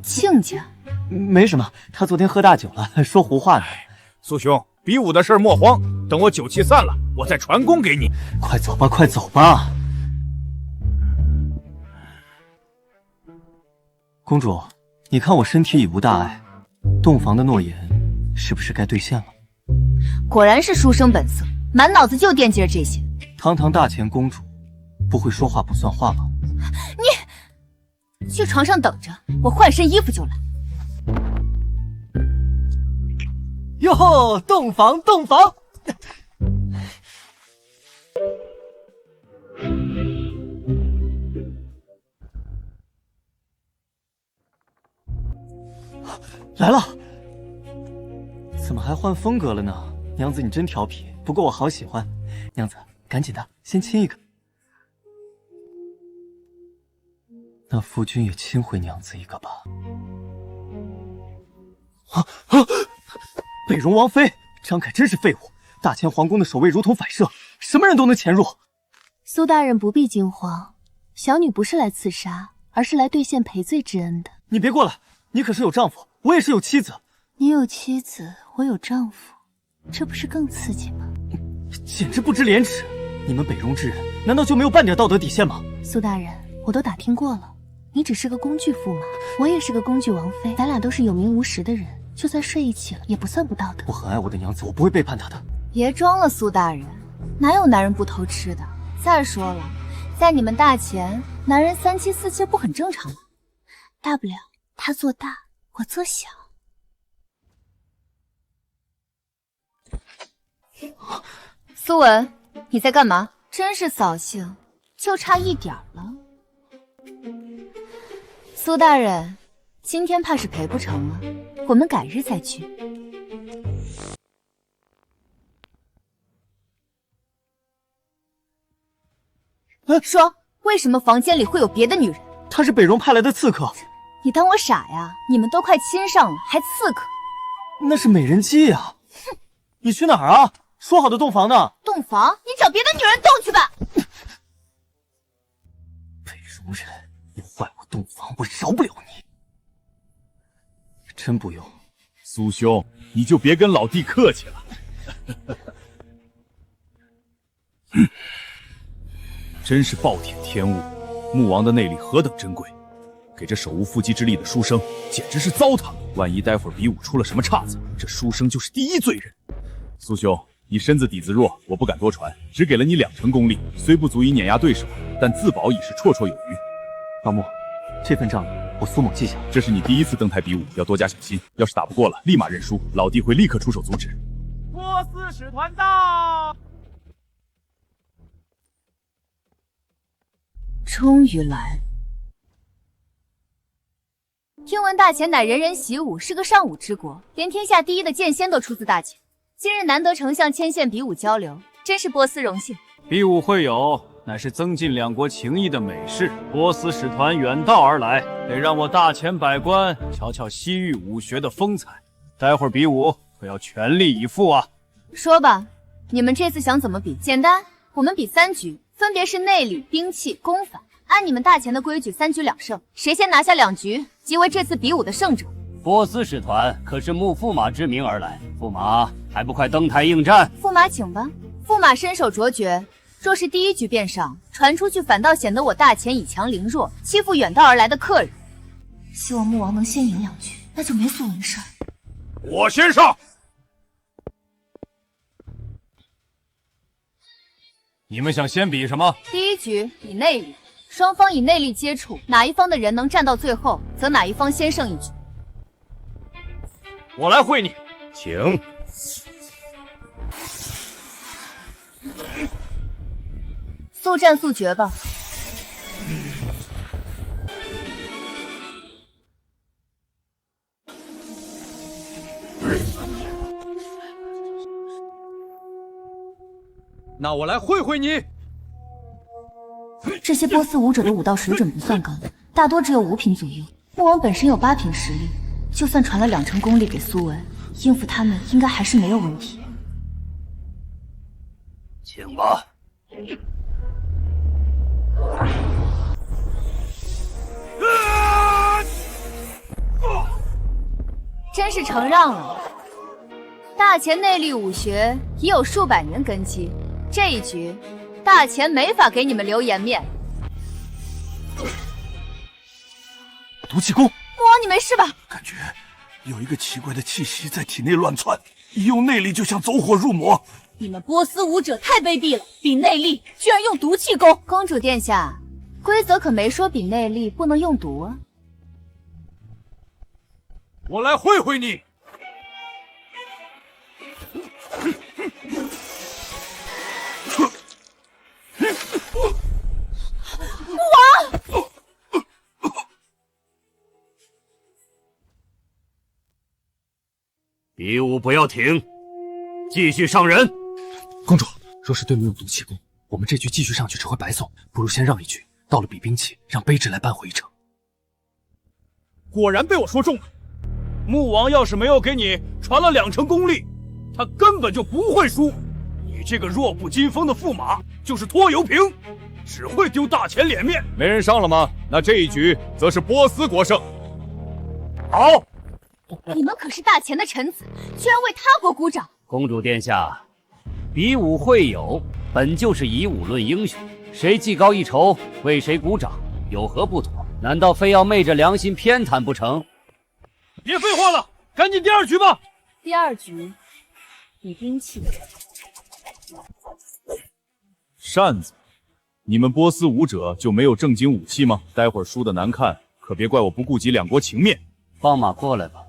亲家？没什么，他昨天喝大酒了，说胡话呢。苏兄，比武的事莫慌，等我酒气散了，我再传功给你。快走吧，快走吧。公主，你看我身体已无大碍，洞房的诺言是不是该兑现了？果然是书生本色，满脑子就惦记着这些。堂堂大前公主，不会说话不算话吗？你去床上等着，我换身衣服就来。哟，洞房，洞房！来了，怎么还换风格了呢？娘子你真调皮，不过我好喜欢。娘子，赶紧的，先亲一个。那夫君也亲回娘子一个吧。北荣王妃，张凯真是废物！大前皇宫的守卫如同反射，什么人都能潜入。苏大人不必惊慌，小女不是来刺杀，而是来兑现赔罪之恩的。你别过来，你可是有丈夫，我也是有妻子。你有妻子，我有丈夫，这不是更刺激吗？简直不知廉耻！你们北荣之人，难道就没有半点道德底线吗？苏大人，我都打听过了，你只是个工具驸马，我也是个工具王妃，咱俩都是有名无实的人，就算睡一起了，也不算不道德。我很爱我的娘子，我不会背叛她的。别装了，苏大人，哪有男人不偷吃的？再说了，在你们大前，男人3妻4妾不很正常吗？大不了他做大，我做小。苏文，你在干嘛？真是扫兴，就差一点了。苏大人，今天怕是陪不成了，我们改日再聚。说，为什么房间里会有别的女人？她是北荣派来的刺客。你当我傻呀？你们都快亲上了，还刺客？那是美人计呀！哼，你去哪儿啊？说好的洞房呢？洞房？你找别的女人洞去吧！北荣人要坏我洞房，我饶不了你。真不用。苏兄，你就别跟老弟客气了。真是暴殄天物，穆王的内力何等珍贵，给这手无缚鸡之力的书生简直是糟蹋。万一待会儿比武出了什么岔子，这书生就是第一罪人。苏兄，你身子底子弱，我不敢多传，只给了你2成功力，虽不足以碾压对手，但自保已是绰绰有余。老穆，这份账我苏某记下。这是你第一次登台比武，要多加小心。要是打不过了，立马认输，老弟会立刻出手阻止。波斯使团到。终于来了。听闻大前乃人人习武，是个尚武之国，连天下第一的剑仙都出自大前。今日难得丞相牵线比武交流，真是波斯荣幸。比武会友乃是增进2国情谊的美事，波斯使团远道而来，得让我大前百官瞧瞧西域武学的风采。待会儿比武可要全力以赴啊！说吧，你们这次想怎么比？简单，我们比3局，分别是内力、兵器、功法。按你们大前的规矩，3局2胜，谁先拿下2局，即为这次比武的胜者。波斯使团可是慕驸马之名而来，驸马还不快登台应战？驸马请吧。驸马身手卓绝，若是第1局便上，传出去反倒显得我大前以强凌弱，欺负远道而来的客人。希望穆王能先赢2局，那就没苏文的事儿。我先上。你们想先比什么？第1局比内力，双方以内力接触，哪一方的人能战到最后，则哪一方先胜1局。我来会你，请。速战速决吧。那我来会会你。这些波斯武者的武道水准不算高，大多只有5品左右。穆王本身有8品实力，就算传了2成功力给苏文，应付他们应该还是没有问题。请吧。真是承让了。大前内力武学已有数百年根基，这一局大前没法给你们留颜面。毒气功，穆王你没事吧？感觉有一个奇怪的气息在体内乱窜，一用内力就像走火入魔。你们波斯武者太卑鄙了，比内力居然用毒气功！公主殿下，规则可没说比内力不能用毒啊。我来会会你。穆王，比武不要停，继续上人。公主，若是对面用毒气功，我们这局继续上去只会白送，不如先让一局，到了比兵器，让卑职来扳回一城。果然被我说中了。穆王要是没有给你传了2成功力，他根本就不会输。你这个弱不禁风的驸马就是拖油瓶，只会丢大前脸面。没人上了吗？那这一局则是波斯国胜。好，你们可是大前的臣子，居然为他国鼓掌。公主殿下，比武会友本就是以武论英雄，谁技高一筹，为谁鼓掌，有何不妥？难道非要昧着良心偏袒不成？别废话了，赶紧第2局吧。第2局，比兵器。扇子，你们波斯武者就没有正经武器吗？待会儿输的难看，可别怪我不顾及2国情面。放马过来吧。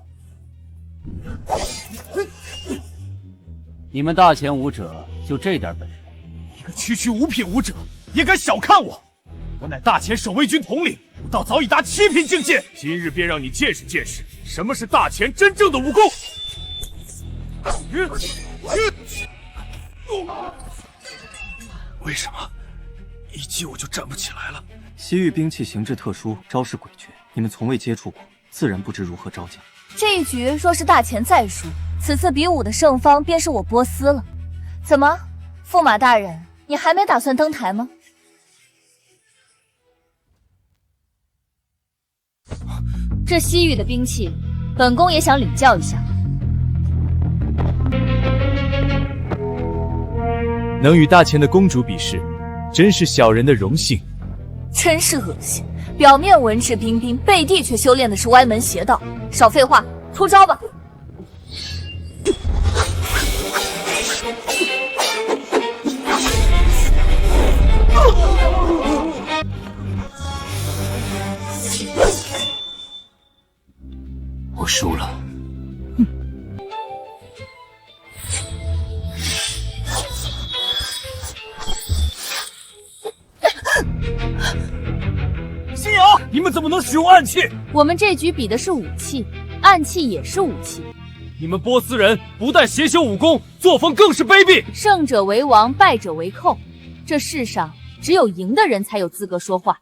你们大前武者就这点本事？一个区区5品武者也敢小看我？我乃大前守卫军统领，武道早已达7品境界。今日便让你见识见识什么是大前真正的武功。为什么一击我就站不起来了？西域兵器形制特殊，招式诡谲，你们从未接触过，自然不知如何招架。这一局若是大前再输，此次比武的胜方便是我波斯了。怎么，驸马大人，你还没打算登台吗？这西域的兵器，本宫也想领教一下。能与大前的公主比试，真是小人的荣幸。真是恶心，表面文质彬彬，背地却修炼的是歪门邪道。少废话，出招吧！我输了。信瑶，你们怎么能使用暗器？我们这局比的是武器，暗器也是武器。你们波斯人不但邪修武功，作风更是卑鄙。胜者为王，败者为寇。这世上只有赢的人才有资格说话。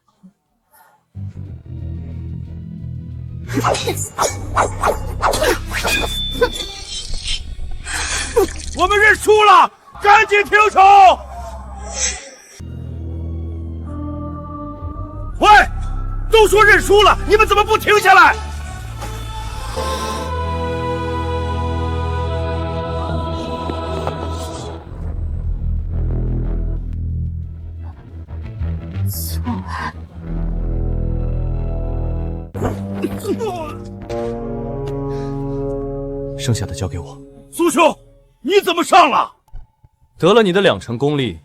我们认输了，赶紧停手！喂，都说认输了，你们怎么不停下来？剩下的交给我。苏兄，你怎么上了？得了你的2成功力，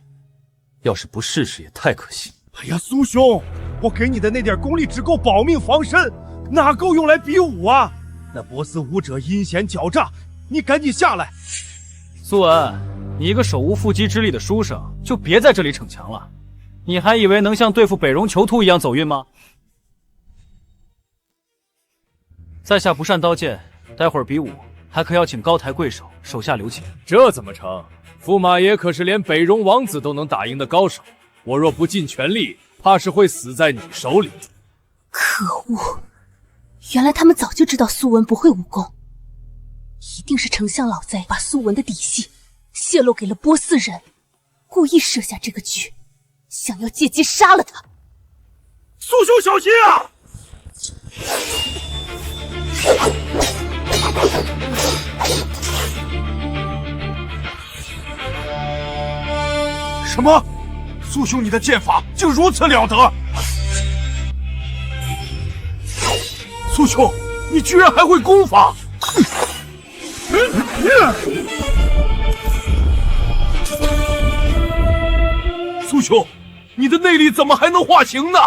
要是不试试也太可惜。哎呀，苏兄，我给你的那点功力只够保命防身，哪够用来比武啊？那波斯武者阴险狡诈，你赶紧下来。苏文，你一个手无缚鸡之力的书生，就别在这里逞强了。你还以为能像对付北戎囚徒一样走运吗？在下不善刀剑，待会儿比武还可要请高抬贵手，手下留情。这怎么成？驸马爷可是连北戎王子都能打赢的高手，我若不尽全力，怕是会死在你手里。可恶！原来他们早就知道苏文不会武功，一定是丞相老贼把苏文的底细泄露给了波斯人，故意设下这个局，想要借机杀了他。苏兄小心啊！什么？苏兄，你的剑法竟如此了得！苏兄，你居然还会功法！苏兄，你的内力怎么还能化形呢？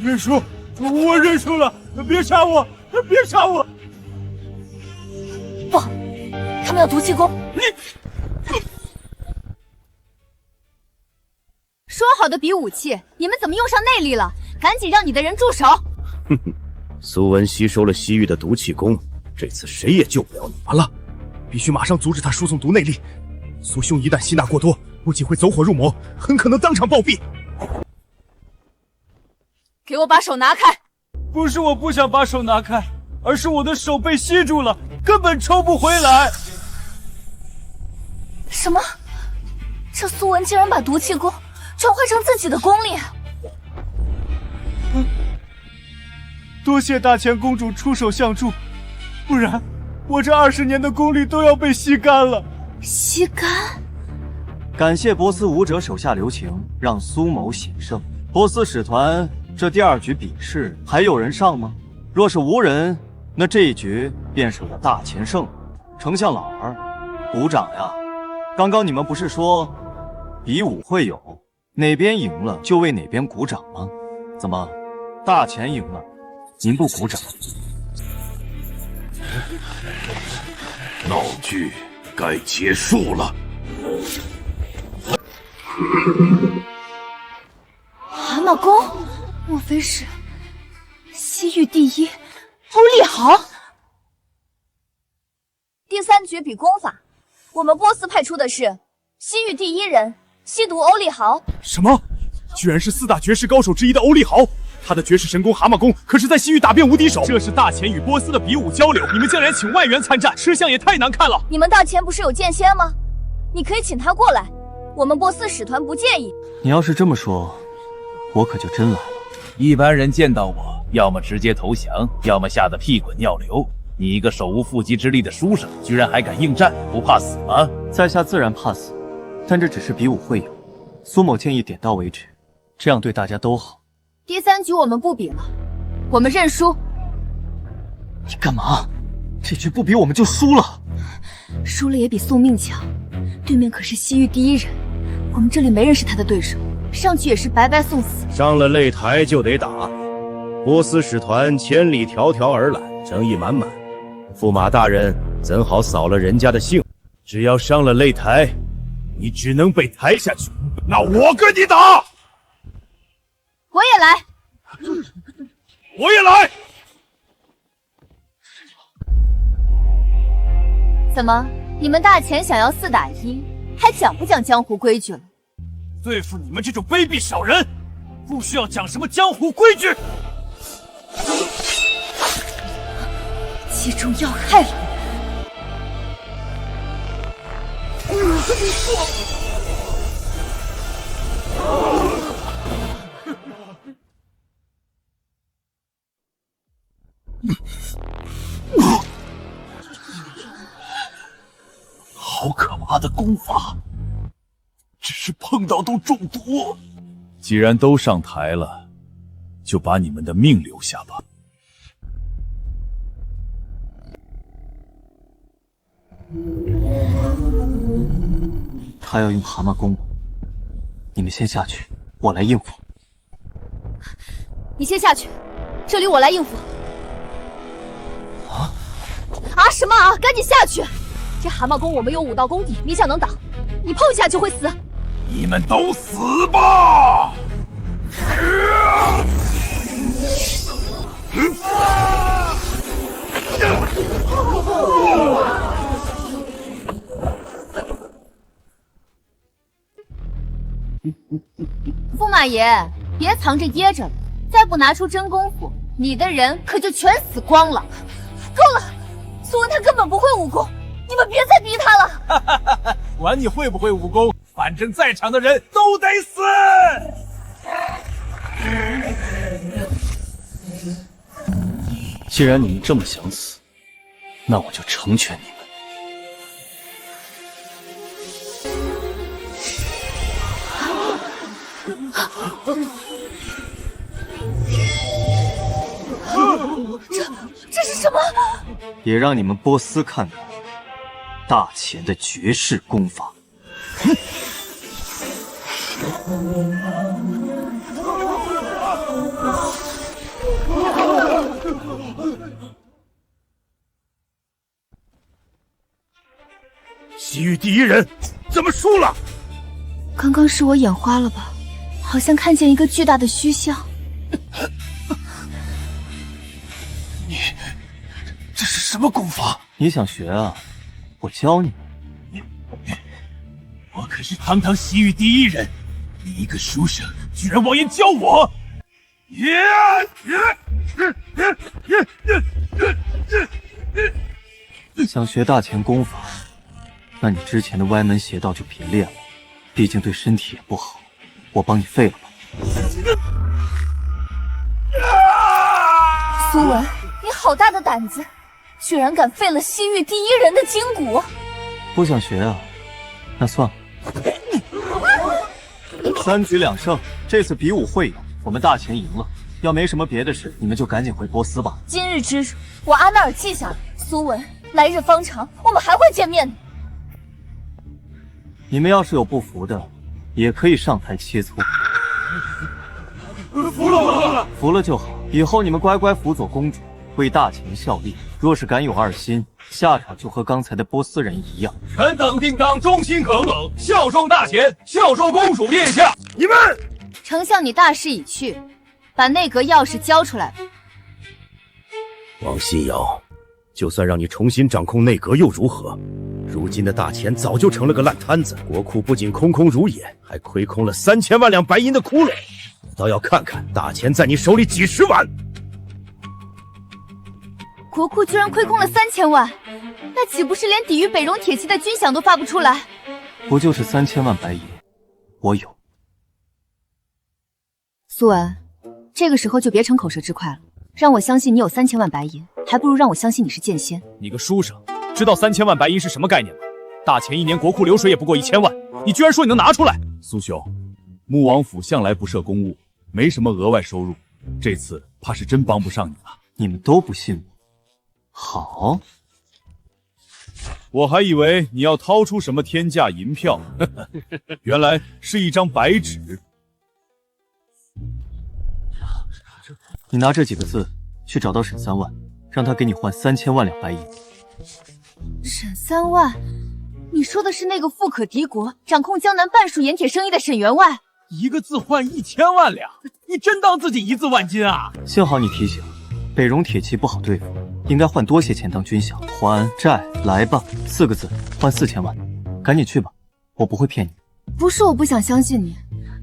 认输，我认输了，别杀我，别杀我！不，他们要毒气功。说好的比武器，你们怎么用上内力了？赶紧让你的人住手！哼哼，苏文吸收了西域的毒气功，这次谁也救不了你。完了，必须马上阻止他输送毒内力。苏兄一旦吸纳过多，不仅会走火入魔，很可能当场暴毙。给我把手拿开！不是我不想把手拿开，而是我的手被吸住了，根本抽不回来。什么？这苏文竟然把毒气功转换成自己的功力！多谢大前公主出手相助，不然我这20年的功力都要被吸干了。吸干？感谢波斯武者手下留情，让苏某险胜。波斯使团这第2局比试还有人上吗？若是无人，那这一局便是我大前胜。丞相老儿，鼓掌呀！刚刚你们不是说比武会友，哪边赢了就为哪边鼓掌吗？怎么，大前赢了，您不鼓掌？闹剧该结束了。蛤蟆功，莫非是西域第一欧丽豪？第3局比功法，我们波斯派出的是西域第1人西毒欧丽豪。什么？居然是4大绝世高手之一的欧丽豪！他的绝世神功蛤蟆功可是在西域打遍无敌手。这是大前与波斯的比武交流，你们竟然请外援参战，吃相也太难看了。你们大前不是有剑仙吗？你可以请他过来，我们波斯使团不介意。你要是这么说，我可就真来了。一般人见到我，要么直接投降，要么吓得屁滚尿流。你一个手无缚鸡之力的书生，居然还敢应战，不怕死吗？在下自然怕死，但这只是比武会友。苏某建议点到为止，这样对大家都好。第3局我们不比了，我们认输。你干嘛？这局不比我们就输了？输了也比送命强。对面可是西域第1人，我们这里没人是他的对手，上去也是白白送死。上了擂台就得打，波斯使团千里迢迢而来，诚意满满。驸马大人怎好扫了人家的兴？只要上了擂台，你只能被抬下去。那我跟你打！我也来，我也来。怎么，你们大前想要4打1，还讲不讲江湖规矩了？对付你们这种卑鄙小人，不需要讲什么江湖规矩。击中要害了好可怕的功法，只是碰到都中毒。既然都上台了，就把你们的命留下吧。他要用蛤蟆功，你们先下去，我来应付。你先下去，这里我来应付。什么啊！赶紧下去！这蛤蟆功我们有5道功底，勉强能挡，你碰一下就会死。你们都死吧！驸马爷，别藏着掖着了，再不拿出真功夫，你的人可就全死光了。够了，苏文他根本不会武功，你们别再逼他了。管你会不会武功，反正在场的人都得死。既然你们这么想死，那我就成全你们。这是什么？也让你们波斯看看大钱的绝世功法。西域第一人怎么输了？刚刚是我眼花了吧？好像看见一个巨大的虚像。这是什么功法？你想学啊？我教你。我可是堂堂西域第一人，你一个书生居然妄言教我！想学大钱功法，那你之前的歪门邪道就别练了，毕竟对身体也不好。我帮你废了吧。苏文，你好大的胆子，居然敢废了西域第一人的筋骨！不想学啊？那算了。3局2胜，这次比武会友，我们大钱赢了。要没什么别的事，你们就赶紧回波斯吧。今日之日，我阿纳尔记下了。苏文，来日方长，我们还会见面的。你们要是有不服的，也可以上台切磋。服了就好，以后你们乖乖辅佐公主，为大钱效力。若是敢有二心，下场就和刚才的波斯人一样。臣等定当忠心耿耿，效忠大钱，效忠公主殿下。你们，丞相，你大势已去，把内阁钥匙交出来吧。王信尧，就算让你重新掌控内阁又如何？如今的大钱早就成了个烂摊子，国库不仅空空如也，还亏空了3000万两白银的窟窿。倒要看看大钱在你手里几十万。国库居然亏空了3000万，那岂不是连抵御北戎铁骑的军饷都发不出来？不就是3000万白银，我有。苏文，这个时候就别逞口舌之快了。让我相信你有3000万白银，还不如让我相信你是剑仙。你个书生，知道3000万白银是什么概念吗？大钱一年国库流水也不过1000万，你居然说你能拿出来？苏兄，穆王府向来不设公务，没什么额外收入，这次怕是真帮不上你了。你们都不信我？好，我还以为你要掏出什么天价银票，原来是一张白纸。你拿这几个字去找到沈3万，让他给你换3000万两白银。沈3万？你说的是那个富可敌国、掌控江南半数盐铁生意的沈员外？一个字换1000万两，你真当自己一字万金啊？幸好你提醒，北戎铁骑不好对付，应该换多些钱当军饷。还债来吧，4个字换4000万，赶紧去吧，我不会骗你。不是我不想相信你，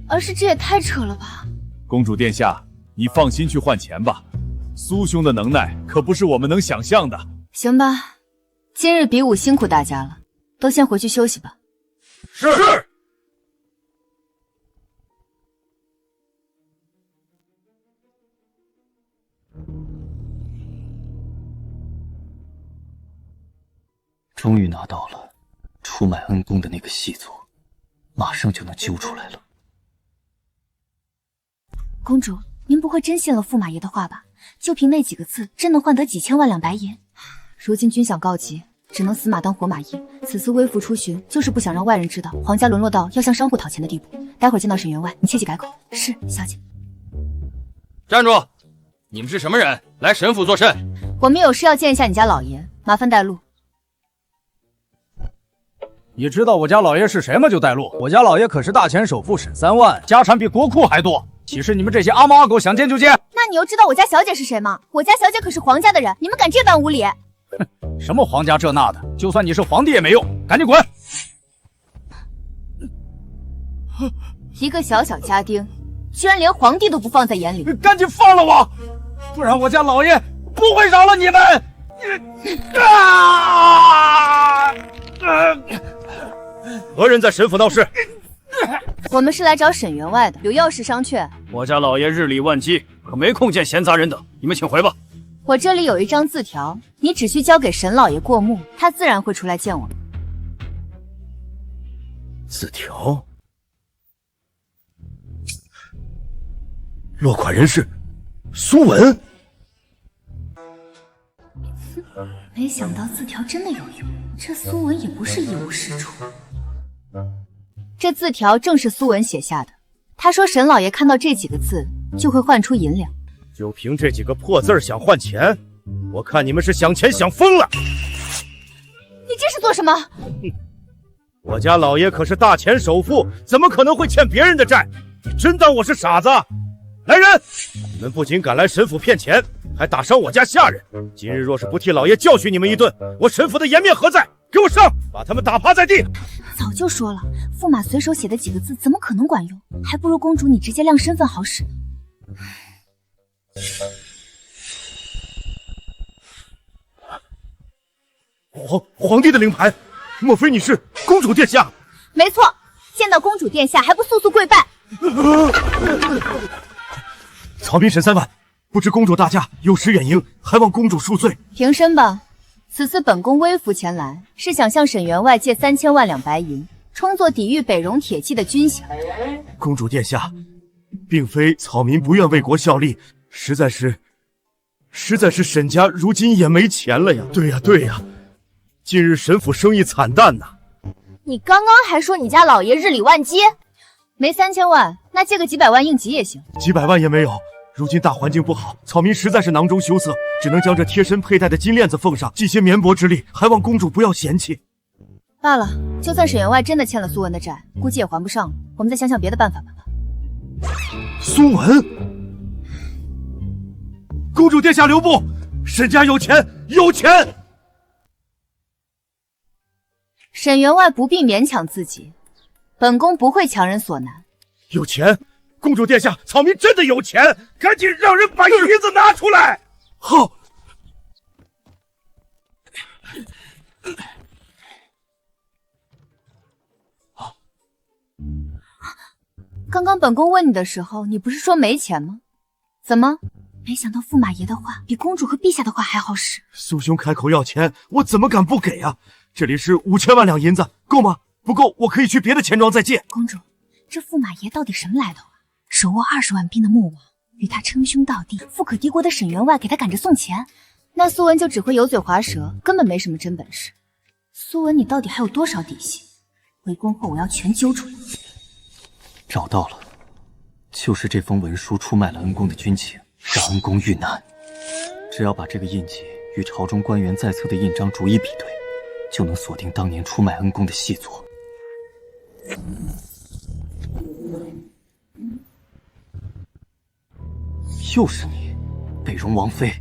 而是这也太扯了吧。公主殿下，你放心去换钱吧，苏兄的能耐可不是我们能想象的。行吧，今日比武辛苦大家了，都先回去休息吧。是。终于拿到了出卖恩公的那个细作，马上就能揪出来了。公主，您不会真信了驸马爷的话吧？就凭那几个字，真能换得几千万两白银？如今军饷告急，只能死马当活马医。此次微服出巡，就是不想让外人知道皇家沦落到要向商户讨钱的地步。待会儿见到沈员外，你切记改口。是，小姐。站住！你们是什么人？来沈府作甚？我们有事要见一下你家老爷，麻烦带路。你知道我家老爷是谁吗？就带路。我家老爷可是大钱首富沈3万，家产比国库还多。岂是你们这些阿猫阿狗想见就见？那你又知道我家小姐是谁吗？我家小姐可是皇家的人，你们敢这般无礼？哼，什么皇家这那的，就算你是皇帝也没用，赶紧滚！一个小小家丁，居然连皇帝都不放在眼里。赶紧放了我，不然我家老爷不会饶了你们！何人在沈府闹事？我们是来找沈员外的，有要事商榷。我家老爷日理万机，可没空见闲杂人等，你们请回吧。我这里有一张字条，你只需交给沈老爷过目，他自然会出来见我。字条，落款人是苏文。没想到字条真的有用，这苏文也不是一无是处。这字条正是苏文写下的，他说沈老爷看到这几个字就会换出银两。就凭这几个破字儿想换钱，我看你们是想钱想疯了。你这是做什么？我家老爷可是大钱首富，怎么可能会欠别人的债？你真当我是傻子？来人！你们不仅敢来沈府骗钱，还打伤我家下人。今日若是不替老爷教训你们一顿，我沈府的颜面何在？给我上，把他们打趴在地！早就说了，驸马随手写的几个字怎么可能管用？还不如公主你直接亮身份好使。皇帝的令牌，莫非你是公主殿下？没错，见到公主殿下还不速速跪拜？草民沈三万，不知公主大驾有失远迎，还望公主恕罪。平身吧。此次本宫微服前来，是想向沈员外借3000万两白银，充作抵御北戎铁骑的军饷。公主殿下，并非草民不愿为国效力，实在是沈家如今也没钱了呀。对呀，近日沈府生意惨淡呐。你刚刚还说你家老爷日理万机，没3000万，那借个几百万应急也行。几百万也没有。如今大环境不好，草民实在是囊中羞涩，只能将这贴身佩戴的金链子奉上，尽些绵薄之力，还望公主不要嫌弃。罢了，就算沈员外真的欠了苏文的债，估计也还不上了，我们再想想别的办法吧。苏文，公主殿下留步，沈家有钱，有钱。沈员外不必勉强自己，本宫不会强人所难。有钱。公主殿下，草民真的有钱，赶紧让人把银子拿出来。好。刚刚本宫问你的时候，你不是说没钱吗？怎么？没想到驸马爷的话比公主和陛下的话还好使。苏兄开口要钱，我怎么敢不给啊？这里是5000万两银子，够吗？不够，我可以去别的钱庄再借。公主，这驸马爷到底什么来头啊？手握20万兵的穆王，与他称兄道弟，富可敌国的沈员外给他赶着送钱，那苏文就只会油嘴滑舌，根本没什么真本事。苏文，你到底还有多少底细？回宫后我要全揪出来。找到了，就是这封文书出卖了恩公的军情，让恩公遇难。只要把这个印记与朝中官员在册的印章逐一比对，就能锁定当年出卖恩公的细作。又是你，北戎王妃。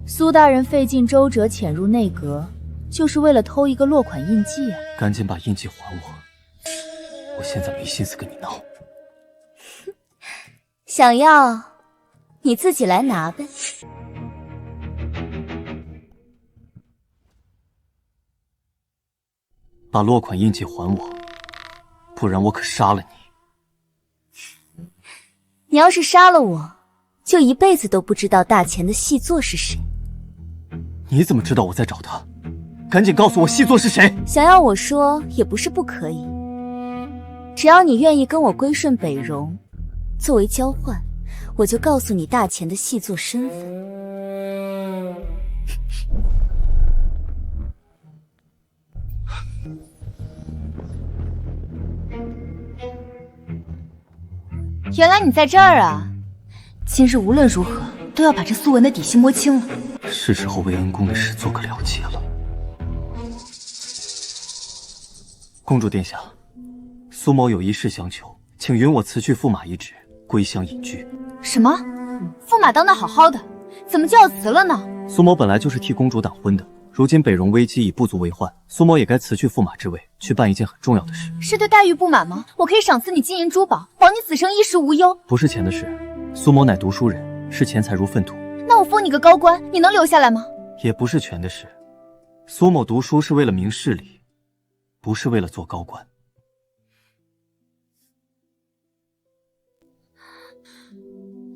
苏大人费尽周折潜入内阁，就是为了偷一个落款印记啊！赶紧把印记还我，我现在没心思跟你闹。想要，你自己来拿呗。把落款印记还我，不然我可杀了你。你要是杀了我，就一辈子都不知道大钱的细作是谁。你怎么知道我在找他？赶紧告诉我细作是谁！想要我说也不是不可以，只要你愿意跟我归顺北戎，作为交换，我就告诉你大钱的细作身份。原来你在这儿啊！今日无论如何都要把这苏文的底细摸清了。是时候为恩公的事做个了结了。公主殿下，苏某有一事相求，请允我辞去驸马一职，归乡隐居。什么？驸马当得好好的，怎么就要辞了呢？苏某本来就是替公主挡婚的，如今北戎危机已不足为患，苏某也该辞去驸马之位，去办一件很重要的事。是对待遇不满吗？我可以赏赐你金银珠宝，保你此生衣食无忧。不是钱的事，苏某乃读书人，视钱财如粪土。那我封你个高官，你能留下来吗？也不是权的事，苏某读书是为了明事理，不是为了做高官。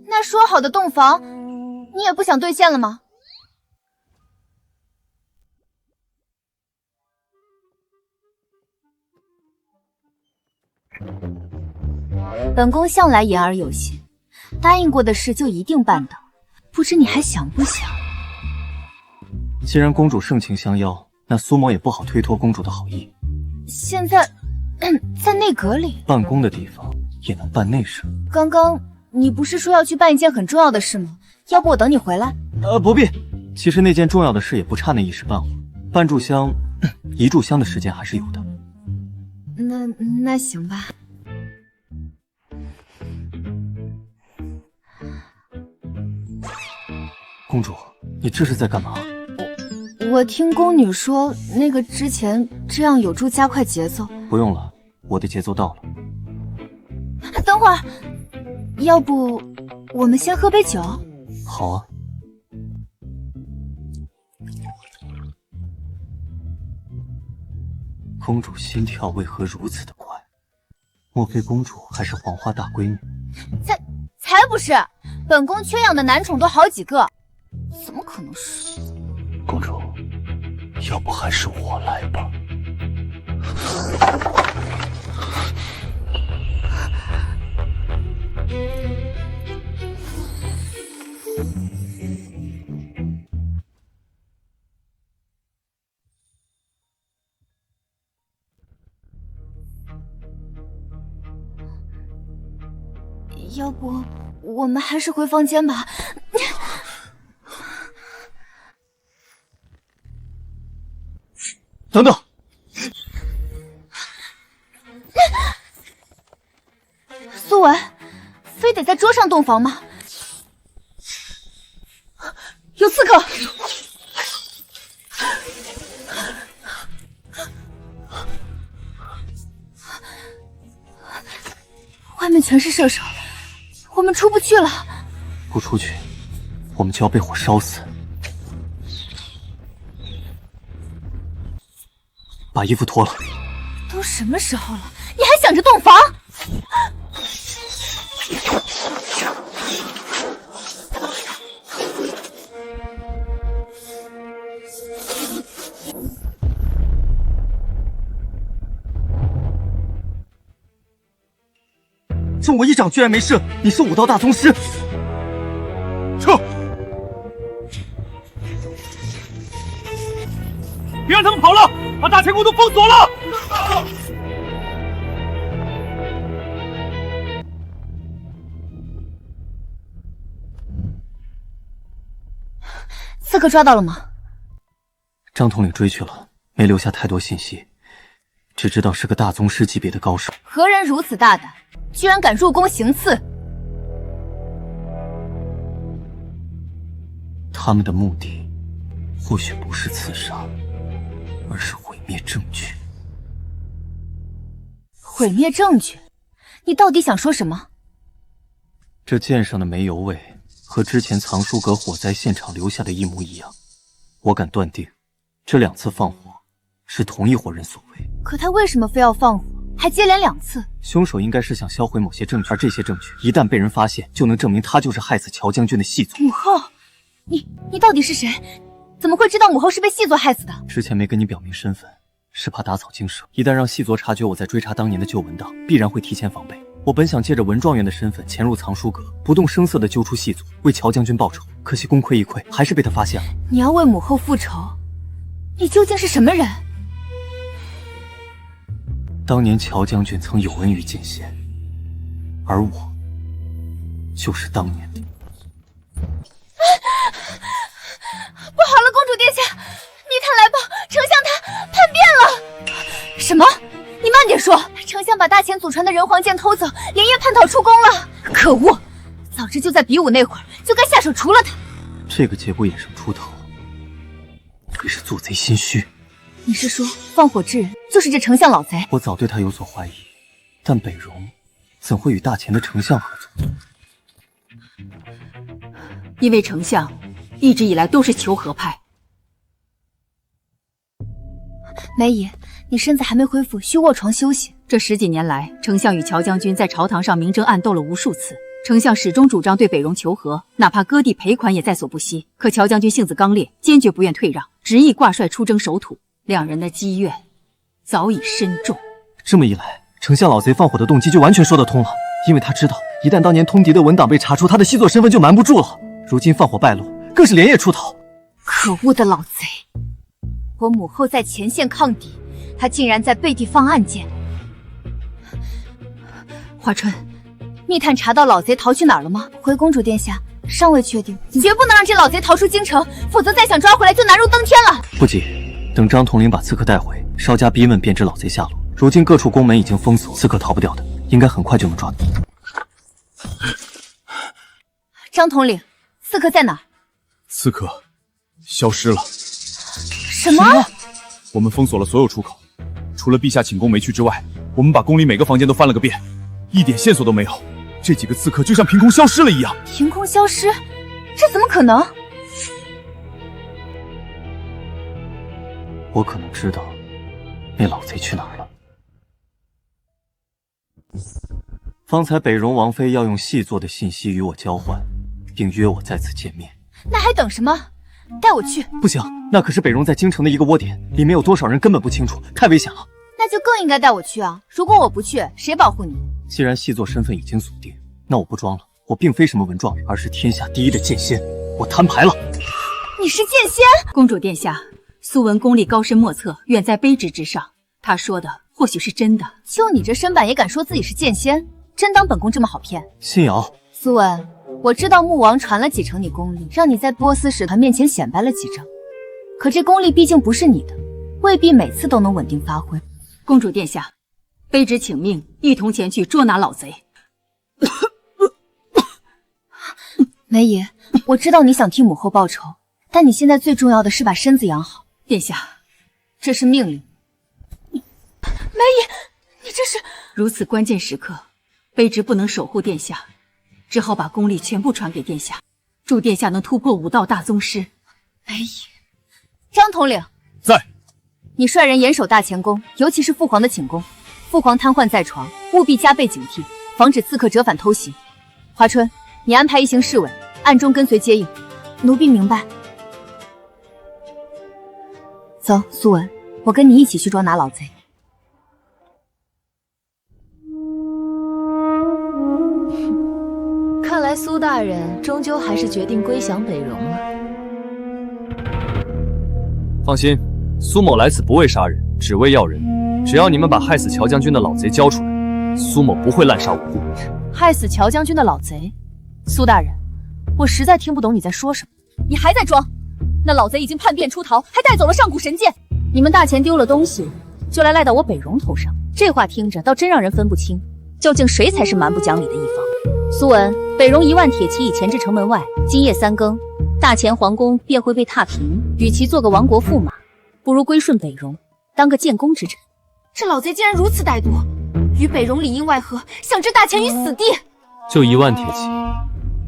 那说好的洞房，你也不想兑现了吗？本宫向来言而有信，答应过的事就一定办到，不知你还想不想？既然公主盛情相邀，那苏某也不好推脱公主的好意。现在在内阁里，办公的地方也能办内事。刚刚你不是说要去办一件很重要的事吗？要不我等你回来？不必。其实那件重要的事也不差那一时半会，半炷香、一炷香的时间还是有的。那行吧。公主，你这是在干嘛？我听宫女说，那个之前这样有助加快节奏。不用了，我的节奏到了。等会儿，要不我们先喝杯酒？好啊。公主心跳为何如此的快？莫非公主还是黄花大闺女？才不是，本宫缺养的男宠都好几个，怎么可能是？公主，要不还是我来吧。要不我们还是回房间吧。等等，苏文，非得在桌上洞房吗？有刺客！外面全是射手，我们出不去了。不出去，我们就要被火烧死。把衣服脱了。都什么时候了，你还想着洞房？中我一掌居然没事，你是武道大宗师？撤！别让他们跑了，把大乾宫都封锁了！刺客抓到了吗？张统领追去了，没留下太多信息，只知道是个大宗师级别的高手。何人如此大胆，居然敢入宫行刺？他们的目的或许不是刺杀，而是毁灭证据。毁灭证据？你到底想说什么？这剑上的煤油味和之前藏书阁火灾现场留下的一模一样，我敢断定，这2次放火是同一伙人所为。可他为什么非要放火，还接连2次？凶手应该是想销毁某些证据，而这些证据一旦被人发现，就能证明他就是害死乔将军的细作。母后，你到底是谁？怎么会知道母后是被细作害死的？之前没跟你表明身份，是怕打草惊蛇，一旦让细作察觉我在追查当年的旧文档，必然会提前防备。我本想借着文状元的身份潜入藏书阁，不动声色地揪出细作，为乔将军报仇。可惜功亏一篑，还是被他发现了。你要为母后复仇？你究竟是什么人？当年乔将军曾有恩于剑仙，而我就是当年的。不好了，公主殿下，密探来报，丞相他叛变了。什么？你慢点说！丞相把大乾祖传的人皇剑偷走，连夜叛逃出宫了。可恶！早知就在比武那会儿就该下手除了他。这个节骨眼上出头，你是做贼心虚。你是说放火致人就是这丞相老贼？我早对他有所怀疑，但北荣怎会与大前的丞相合作？因为丞相一直以来都是求和派。梅姨，你身子还没恢复，需卧床休息。这10几年来，丞相与乔将军在朝堂上明争暗斗了无数次，丞相始终主张对北荣求和，哪怕割地赔款也在所不惜。可乔将军性子刚烈，坚决不愿退让，执意挂帅出征守土，两人的积怨早已深重。这么一来，丞相老贼放火的动机就完全说得通了，因为他知道，一旦当年通敌的文党被查出他的细作身份，就瞒不住了。如今放火败露，更是连夜出逃。可恶的老贼！我母后在前线抗敌，他竟然在背地放暗箭。华春，密探查到老贼逃去哪儿了吗？回公主殿下，尚未确定，绝不能让这老贼逃出京城，否则再想抓回来就难如登天了。不急，等张统领把刺客带回，稍加逼问便知老贼下落。如今各处宫门已经封锁，刺客逃不掉的，应该很快就能抓到。张统领，刺客在哪儿？刺客消失了。什么？我们封锁了所有出口，除了陛下寝宫没去之外，我们把宫里每个房间都翻了个遍，一点线索都没有。这几个刺客就像凭空消失了一样。凭空消失？这怎么可能？我可能知道那老贼去哪儿了。方才北荣王妃要用细作的信息与我交换，并约我在此见面。那还等什么？带我去！不行，那可是北荣在京城的一个窝点，里面有多少人根本不清楚，太危险了。那就更应该带我去啊！如果我不去，谁保护你？既然细作身份已经锁定，那我不装了，我并非什么文状元，而是天下第一的剑仙。我摊牌了。你是剑仙？公主殿下，苏文功力高深莫测，远在卑职之上。他说的或许是真的。就你这身板也敢说自己是剑仙？真当本宫这么好骗？信瑶，苏文，我知道穆王传了几成你功力，让你在波斯使团面前显摆了几招。可这功力毕竟不是你的，未必每次都能稳定发挥。公主殿下，卑职请命一同前去捉拿老贼。梅姨，我知道你想替母后报仇，但你现在最重要的是把身子养好。殿下，这是命令。梅姨，你这是……如此关键时刻，卑职不能守护殿下，只好把功力全部传给殿下，祝殿下能突破武道大宗师。梅姨，张统领在。你率人严守大前宫，尤其是父皇的寝宫。父皇瘫痪在床，务必加倍警惕，防止刺客折返偷袭。华春，你安排一行侍卫暗中跟随接应。奴婢明白。走，苏文，我跟你一起去捉拿老贼。看来苏大人终究还是决定归降北荣了。放心，苏某来此不为杀人，只为要人。只要你们把害死乔将军的老贼交出来，苏某不会滥杀无辜。害死乔将军的老贼？苏大人，我实在听不懂你在说什么。你还在装？那老贼已经叛变出逃，还带走了上古神剑。你们大前丢了东西，就来赖到我北荣头上，这话听着倒真让人分不清，究竟谁才是蛮不讲理的一方。苏文，北荣1万铁骑已前至城门外，今夜3更，大前皇宫便会被踏平。与其做个亡国驸马，不如归顺北荣，当个建功之臣。这老贼竟然如此歹毒，与北荣里应外合，想置大前于死地。就1万铁骑，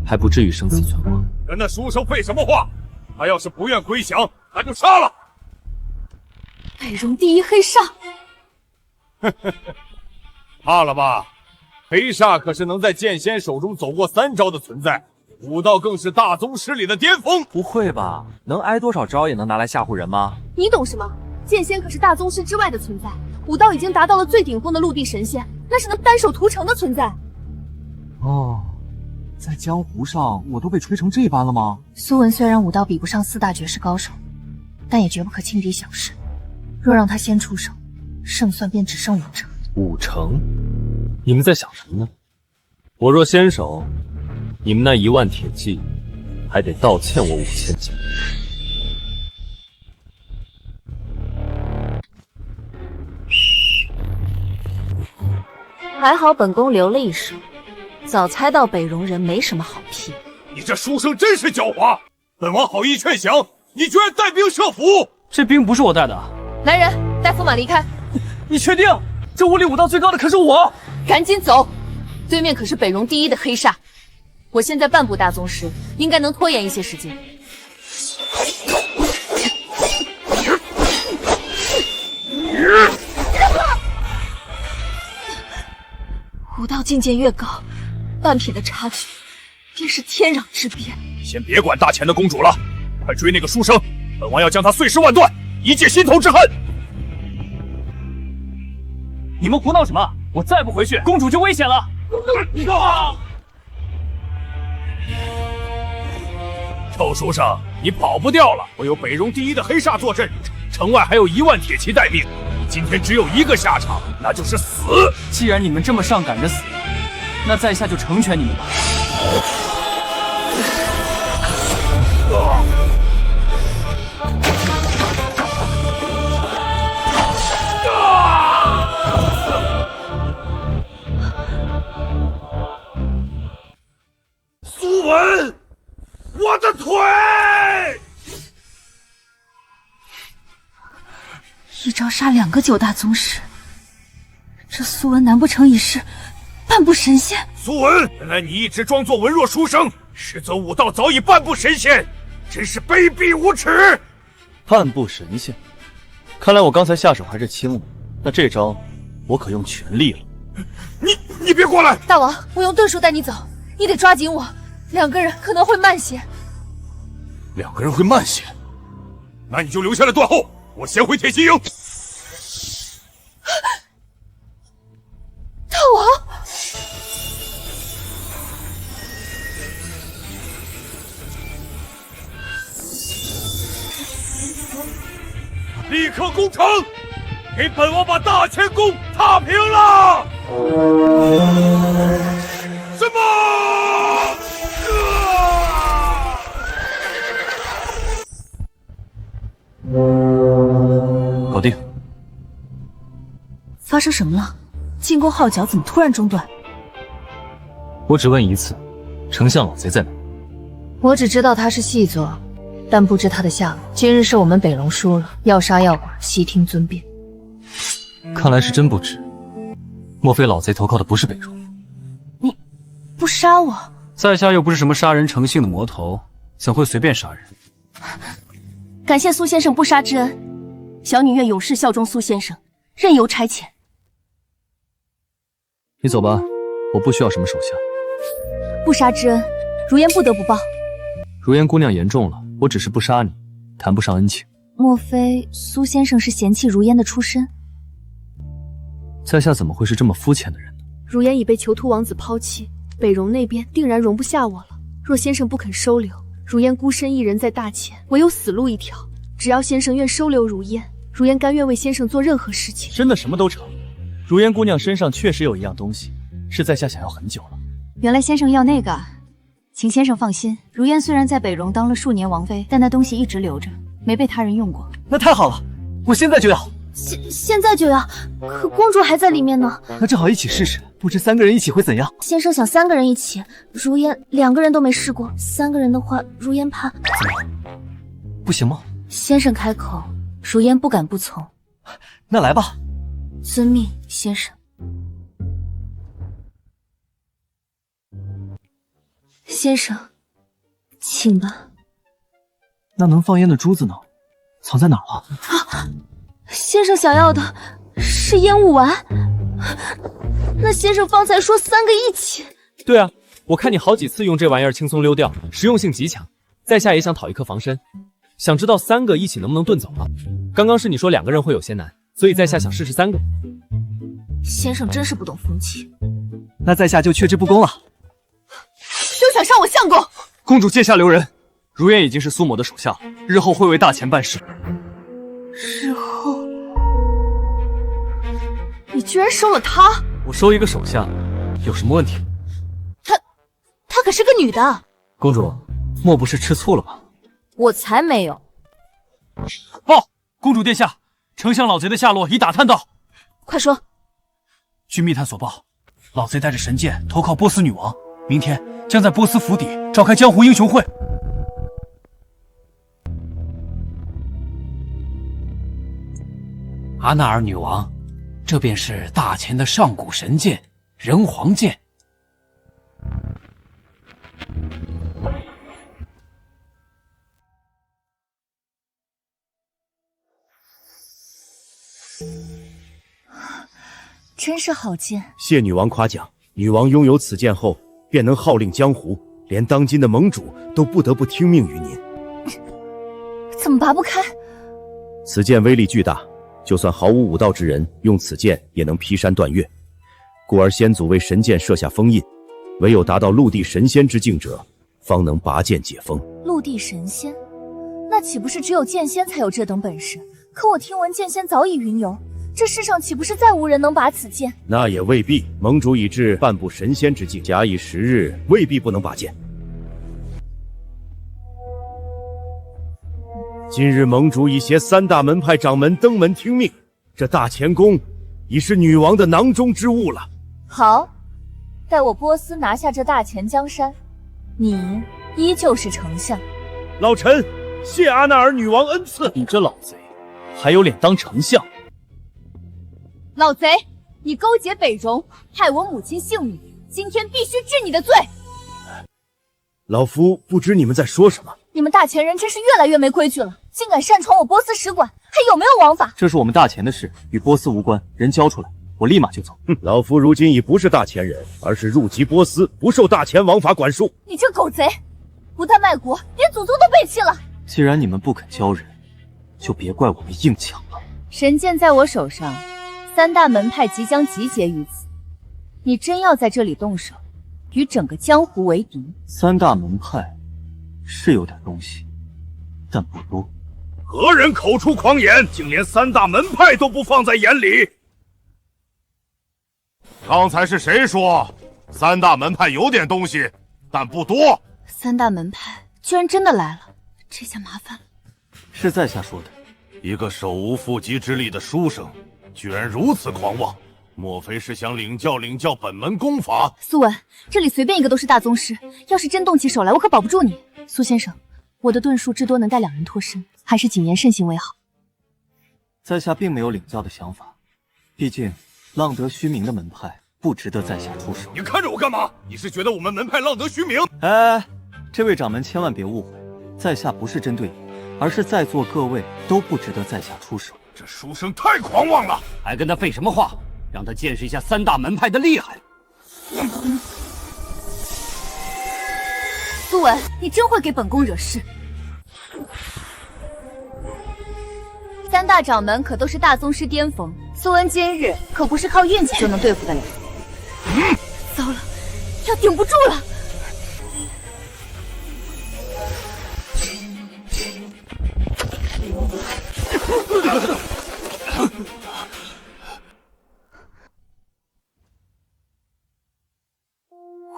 还不至于生死存亡。跟那书生废什么话？他要是不愿归降，那就杀了。北荣第一黑煞，怕了吧？黑煞可是能在剑仙手中走过3招的存在，武道更是大宗师里的巅峰。不会吧？能挨多少招也能拿来吓唬人吗？你懂什么？剑仙可是大宗师之外的存在，武道已经达到了最顶峰的陆地神仙，那是能单手屠城的存在。哦，在江湖上我都被吹成这般了吗？苏文虽然武道比不上4大绝世高手，但也绝不可轻敌小事。若让他先出手，胜算便只剩5成。5成？你们在想什么呢？我若先手，你们那1万铁骑还得倒欠我5000金。还好本宫留了一手，早猜到北荣人没什么好屁。你这书生真是狡猾！本王好意劝降，你居然带兵设伏！这兵不是我带的。来人，带驸马离开。你确定？这屋里武道最高的可是我。赶紧走，对面可是北戎第一的黑煞。我现在半步大宗师，应该能拖延一些时间。武道境界越高，半品的差距便是天壤之别。先别管大钱的公主了，快追那个书生，本王要将他碎尸万段，以解心头之恨。你们胡闹什么？我再不回去，公主就危险了。臭书生，你跑不掉了！我有北戎第一的黑煞坐镇，城外还有1万铁骑待命。你今天只有一个下场，那就是死。既然你们这么上赶着死，那在下就成全你们吧。苏文，我的腿！一招杀2个9大宗师，这苏文难不成已是半步神仙？苏文，原来你一直装作文弱书生，实则武道早已半步神仙，真是卑鄙无耻！半步神仙，看来我刚才下手还是轻了，那这招我可用全力了。你别过来！大王，我用遁术带你走，你得抓紧我，2个人可能会慢些。2个人会慢些，那你就留下来断后，我先回铁骑营。大王，立刻攻城，给本王把大乾宫踏平了！什么？搞定。发生什么了？进攻号角怎么突然中断？我只问一次，丞相老贼在哪？我只知道他是细作，但不知他的下落。今日是我们北戎输了，要杀要剐，悉听尊便。看来是真不知。莫非老贼投靠的不是北戎？你不杀我？在下又不是什么杀人成性的魔头，怎会随便杀人？感谢苏先生不杀之恩，小女愿永世效忠苏先生，任由差遣。你走吧，我不需要什么手下。不杀之恩，如烟不得不报。如烟姑娘言重了，我只是不杀你，谈不上恩情。莫非苏先生是嫌弃如烟的出身？在下怎么会是这么肤浅的人呢？如烟已被囚徒王子抛弃，北戎那边定然容不下我了。若先生不肯收留，如烟孤身一人在大前，唯有死路一条。只要先生愿收留如烟，如烟甘愿为先生做任何事情。真的什么都成。如烟姑娘身上确实有一样东西，是在下想要很久了。原来先生要那个啊，请先生放心，如烟虽然在北戎当了数年王妃，但那东西一直留着，没被他人用过。那太好了，我现在就要。现在就要，可公主还在里面呢。那正好一起试试，不知3个人一起会怎样？先生想3个人一起，如烟2个人都没试过，3个人的话，如烟怕。怎么？不行吗？先生开口，如烟不敢不从。那来吧。遵命，先生。先生，请吧。那能放烟的珠子呢？藏在哪儿了？啊，先生想要的是烟雾丸。那先生方才说3个一起。对啊，我看你好几次用这玩意儿轻松溜掉，实用性极强。在下也想讨一颗防身，想知道3个一起能不能遁走吗？刚刚是你说2个人会有些难，所以在下想试试3个。先生真是不懂风情。那在下就却之不恭了。休想伤我相公！公主戒下留人，如烟已经是苏某的手下了，日后会为大钱办事。日后，你居然收了她？我收一个手下，有什么问题？她可是个女的。公主，莫不是吃醋了吧？我才没有。报，公主殿下，丞相老贼的下落已打探到。快说。据密探所报，老贼带着神剑投靠波斯女王，明天将在波斯府邸召开江湖英雄会。阿纳尔女王，这便是大前的上古神剑人皇剑。真是好剑。谢女王夸奖。女王拥有此剑后，便能号令江湖，连当今的盟主都不得不听命于您。怎么拔不开？此剑威力巨大，就算毫无武道之人用此剑也能劈山断岳，故而先祖为神剑设下封印，唯有达到陆地神仙之境者，方能拔剑解封。陆地神仙，那岂不是只有剑仙才有这等本事？可我听闻剑仙早已云游，这世上岂不是再无人能拔此剑？那也未必，盟主已至半步神仙之境，假以时日，未必不能拔剑。今日盟主已携3大门派掌门登门听命，这大乾宫已是女王的囊中之物了。好，待我波斯拿下这大乾江山，你依旧是丞相。老臣谢阿纳尔女王恩赐。你这老贼，还有脸当丞相？老贼，你勾结北戎，害我母亲性命，今天必须治你的罪。老夫不知你们在说什么。你们大前人真是越来越没规矩了，竟敢擅闯我波斯使馆，还有没有王法？这是我们大前的事，与波斯无关，人交出来，我立马就走。老夫如今已不是大前人，而是入籍波斯，不受大前王法管束。你这狗贼，不但卖国，连祖宗都背弃了。既然你们不肯交人，就别怪我们硬抢了。神剑在我手上，3大门派即将集结于此，你真要在这里动手，与整个江湖为敌？3大门派是有点东西，但不多。何人口出狂言，竟连3大门派都不放在眼里？刚才是谁说3大门派有点东西，但不多？3大门派居然真的来了，这下麻烦了。是在下说的。一个手无缚鸡之力的书生，居然如此狂妄，莫非是想领教本门功法？苏文，这里随便一个都是大宗师，要是真动起手来，我可保不住你。苏先生，我的遁术至多能带2人脱身，还是谨言慎行为好。在下并没有领教的想法，毕竟浪得虚名的门派不值得在下出手。你看着我干嘛？你是觉得我们门派浪得虚名？哎，这位掌门千万别误会，在下不是针对你，而是在座各位都不值得在下出手。这书生太狂妄了，还跟他废什么话？让他见识一下3大门派的厉害。苏文，你真会给本宫惹事。3大掌门可都是大宗师巅峰，苏文今日可不是靠运气就能对付得了。糟了，要顶不住了。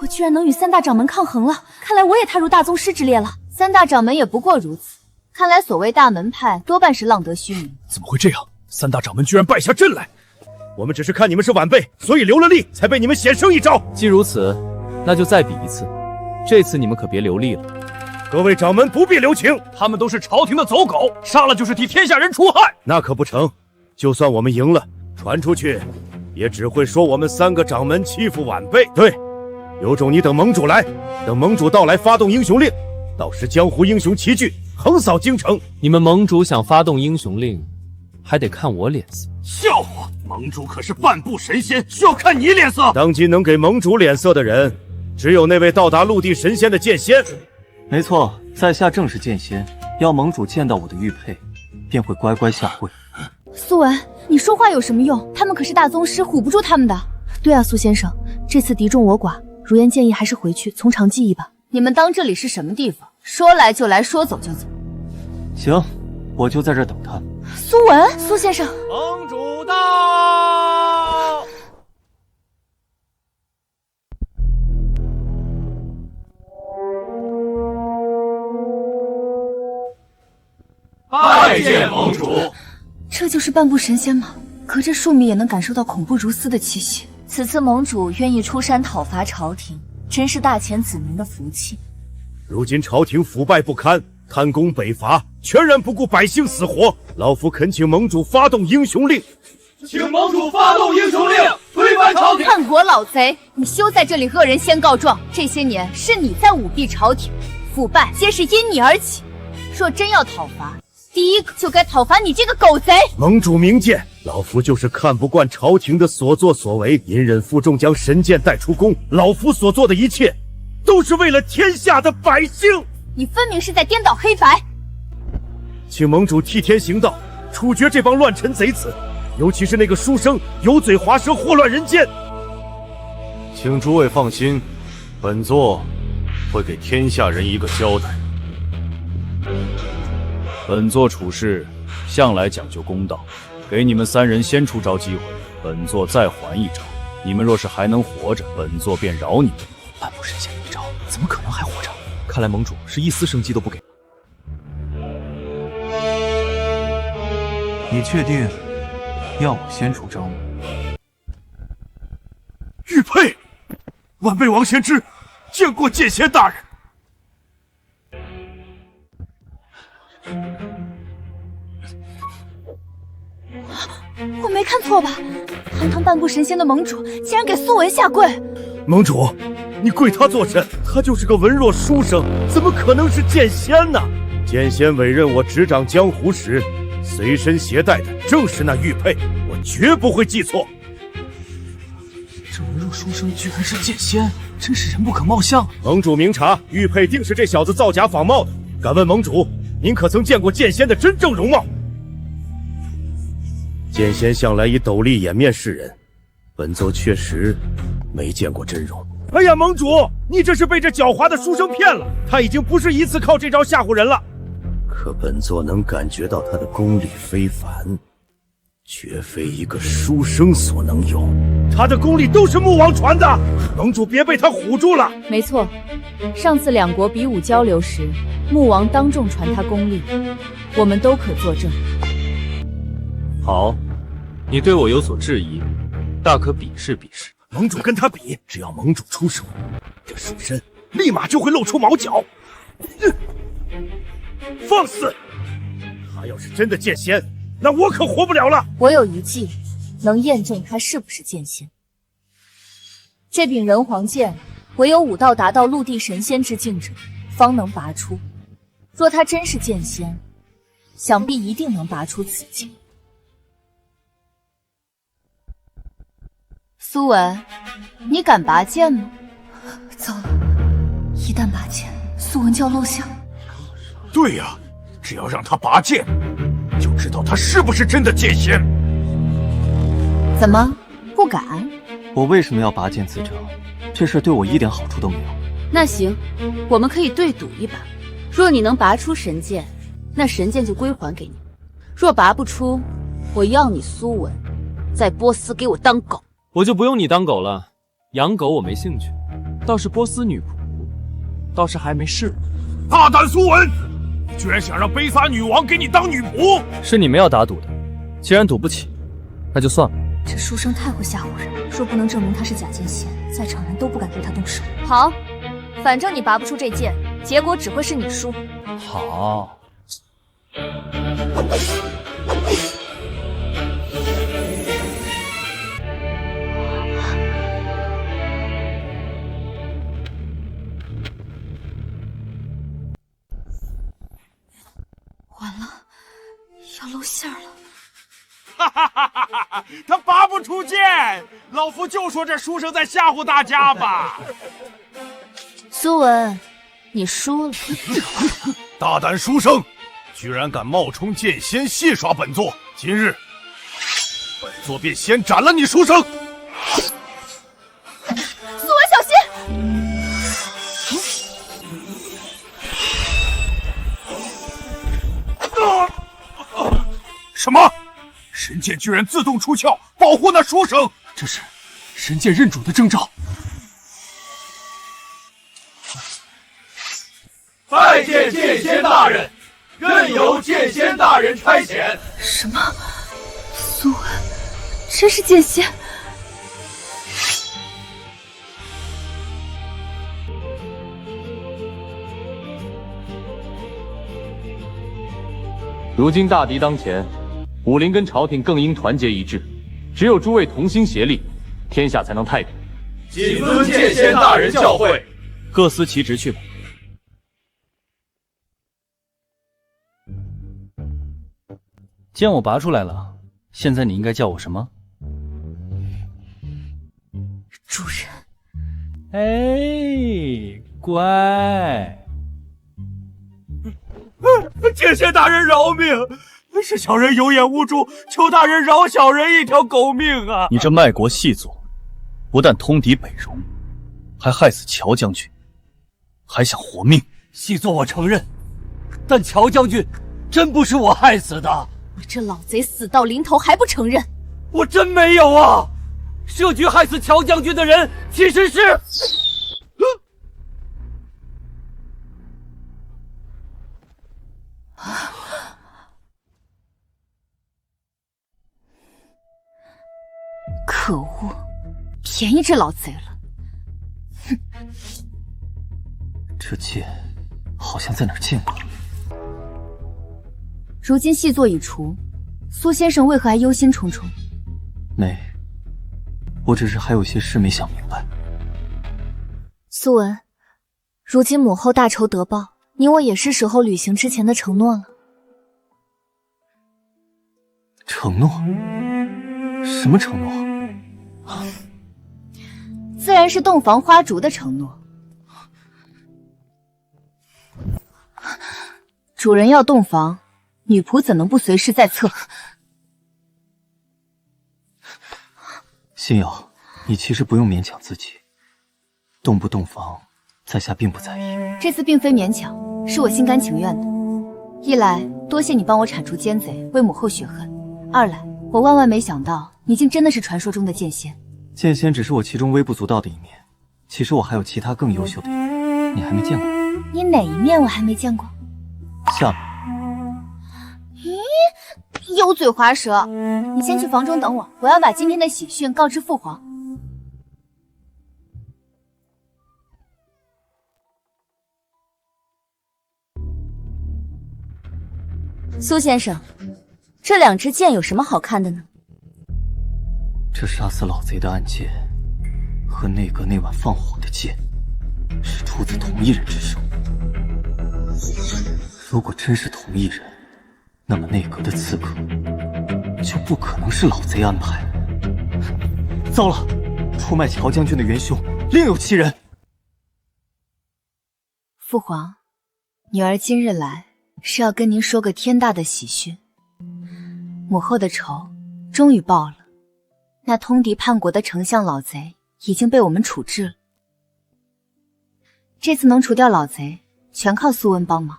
我居然能与3大掌门抗衡了，看来我也踏入大宗师之列了。3大掌门也不过如此，看来所谓大门派多半是浪得虚名。怎么会这样？3大掌门居然败下阵来！我们只是看你们是晚辈，所以留了力，才被你们险胜一招。既如此，那就再比一次，这次你们可别留力了。各位掌门不必留情，他们都是朝廷的走狗，杀了就是替天下人除害。那可不成，就算我们赢了，传出去，也只会说我们3个掌门欺负晚辈。对，有种你等盟主来，等盟主到来发动英雄令，到时江湖英雄齐聚，横扫京城。你们盟主想发动英雄令，还得看我脸色。笑话，盟主可是半步神仙，需要看你脸色。当今能给盟主脸色的人，只有那位到达陆地神仙的剑仙。没错，在下正是剑仙，要盟主见到我的玉佩，便会乖乖下跪。苏文，你说话有什么用？他们可是大宗师，唬不住他们的。对啊，苏先生，这次敌众我寡，如烟建议还是回去从长计议吧。你们当这里是什么地方？说来就来，说走就走。行，我就在这儿等他。苏文，苏先生，盟主到。拜见盟主。这就是半步神仙吗？隔着数米也能感受到恐怖如斯的气息。此次盟主愿意出山讨伐朝廷，真是大前子民的福气。如今朝廷腐败不堪，贪功北伐，全然不顾百姓死活。老夫恳请盟主发动英雄令，请盟主发动英雄令，推翻朝廷。叛国老贼，你休在这里恶人先告状！这些年是你在舞弊朝廷，腐败皆是因你而起。若真要讨伐，第一个就该讨伐你这个狗贼！盟主明鉴，老夫就是看不惯朝廷的所作所为，隐忍负重将神剑带出宫。老夫所做的一切，都是为了天下的百姓。你分明是在颠倒黑白。请盟主替天行道，处决这帮乱臣贼子，尤其是那个书生油嘴滑舌，祸乱人间。请诸位放心，本座会给天下人一个交代。本座处事向来讲究公道，给你们3人先出招机会，本座再还一招。你们若是还能活着，本座便饶你们。半步神仙一招，怎么可能还活着？看来盟主是一丝生机都不给。你确定要我先出招吗？玉佩，晚辈王先知见过剑仙大人。我没看错吧？堂堂半步神仙的盟主，竟然给苏文下跪！盟主，你跪他做甚？他就是个文弱书生，怎么可能是剑仙呢？剑仙委任我执掌江湖时，随身携带的正是那玉佩，我绝不会记错。这文弱书生居然是剑仙，真是人不可貌相。盟主明察，玉佩定是这小子造假仿冒的。敢问盟主，您可曾见过剑仙的真正容貌？剑仙向来以斗笠掩面示人，本座确实没见过真容。哎呀，盟主，你这是被这狡猾的书生骗了，他已经不是一次靠这招吓唬人了。可本座能感觉到他的功力非凡，绝非一个书生所能有。他的功力都是穆王传的，盟主别被他唬住了。没错，上次两国比武交流时，穆王当众传他功力，我们都可作证。好，你对我有所质疑，大可比试比试。盟主跟他比，只要盟主出手，这书生立马就会露出毛脚。放肆！他要是真的剑仙，那我可活不了了。我有一计，能验证他是不是剑仙。这柄人皇剑，唯有武道达到陆地神仙之境者，方能拔出。若他真是剑仙，想必一定能拔出此剑。苏文，你敢拔剑吗？糟了，一旦拔剑，苏文就要露馅。对呀，只要让他拔剑，就知道他是不是真的剑仙。怎么不敢？我为什么要拔剑自证？这事对我一点好处都没有。那行，我们可以对赌一把。若你能拔出神剑，那神剑就归还给你；若拔不出，我要你苏文在波斯给我当狗。我就不用你当狗了，养狗我没兴趣，倒是波斯女仆，倒是还没试过。大胆苏文，你居然想让卑撒女王给你当女仆！是你们要打赌的，既然赌不起，那就算了。这书生太会吓唬人，若不能证明他是假剑仙，在场人都不敢对他动手。好，反正你拔不出这剑，结果只会是你输。好。完了，要露馅了。哈哈哈哈哈！他拔不出剑，老夫就说这书生在吓唬大家吧。苏文，你输了。大胆书生，居然敢冒充剑仙戏耍本座！今日，本座便先斩了你书生！苏文，小心！什么？神剑居然自动出鞘，保护那书生！这是神剑认主的征兆。拜见剑仙大人，任由剑仙大人差遣。什么？苏文真是剑仙？如今大敌当前，武林跟朝廷更应团结一致，只有诸位同心协力，天下才能太平。谨遵剑仙大人教诲，各司其职去吧。剑我拔出来了，现在你应该叫我什么？主人。哎，乖。剑仙大人饶命！是小人有眼无珠，求大人饶小人一条狗命啊！你这卖国细作，不但通敌北戎，还害死乔将军，还想活命？细作我承认，但乔将军真不是我害死的。你这老贼死到临头还不承认？我真没有啊！设局害死乔将军的人其实是……可恶，便宜这老贼了！哼，这剑好像在哪儿见过。如今细作已除，苏先生为何还忧心忡忡？没，我只是还有些事没想明白。苏文，如今母后大仇得报，你我也是时候履行之前的承诺了。承诺？什么承诺？自然是洞房花烛的承诺。主人要洞房，女仆怎能不随侍在侧？星瑶，你其实不用勉强自己，洞不洞房，在下并不在意。这次并非勉强，是我心甘情愿的。一来多谢你帮我铲除奸贼，为母后雪恨；二来我万万没想到你竟真的是传说中的剑仙。剑仙只是我其中微不足道的一面，其实我还有其他更优秀的一面，你还没见过。你哪一面我还没见过？下面。咦，油嘴滑舌！你先去房中等我，我要把今天的喜讯告知父皇。苏先生，这两支剑有什么好看的呢？这杀死老贼的暗箭和内阁那晚放火的箭是出自同一人之手。如果真是同一人，那么内阁的刺客就不可能是老贼安排。糟了，出卖乔将军的元凶另有其人。父皇，女儿今日来是要跟您说个天大的喜讯，母后的仇终于报了。那通敌叛国的丞相老贼已经被我们处置了。这次能除掉老贼，全靠苏温帮忙。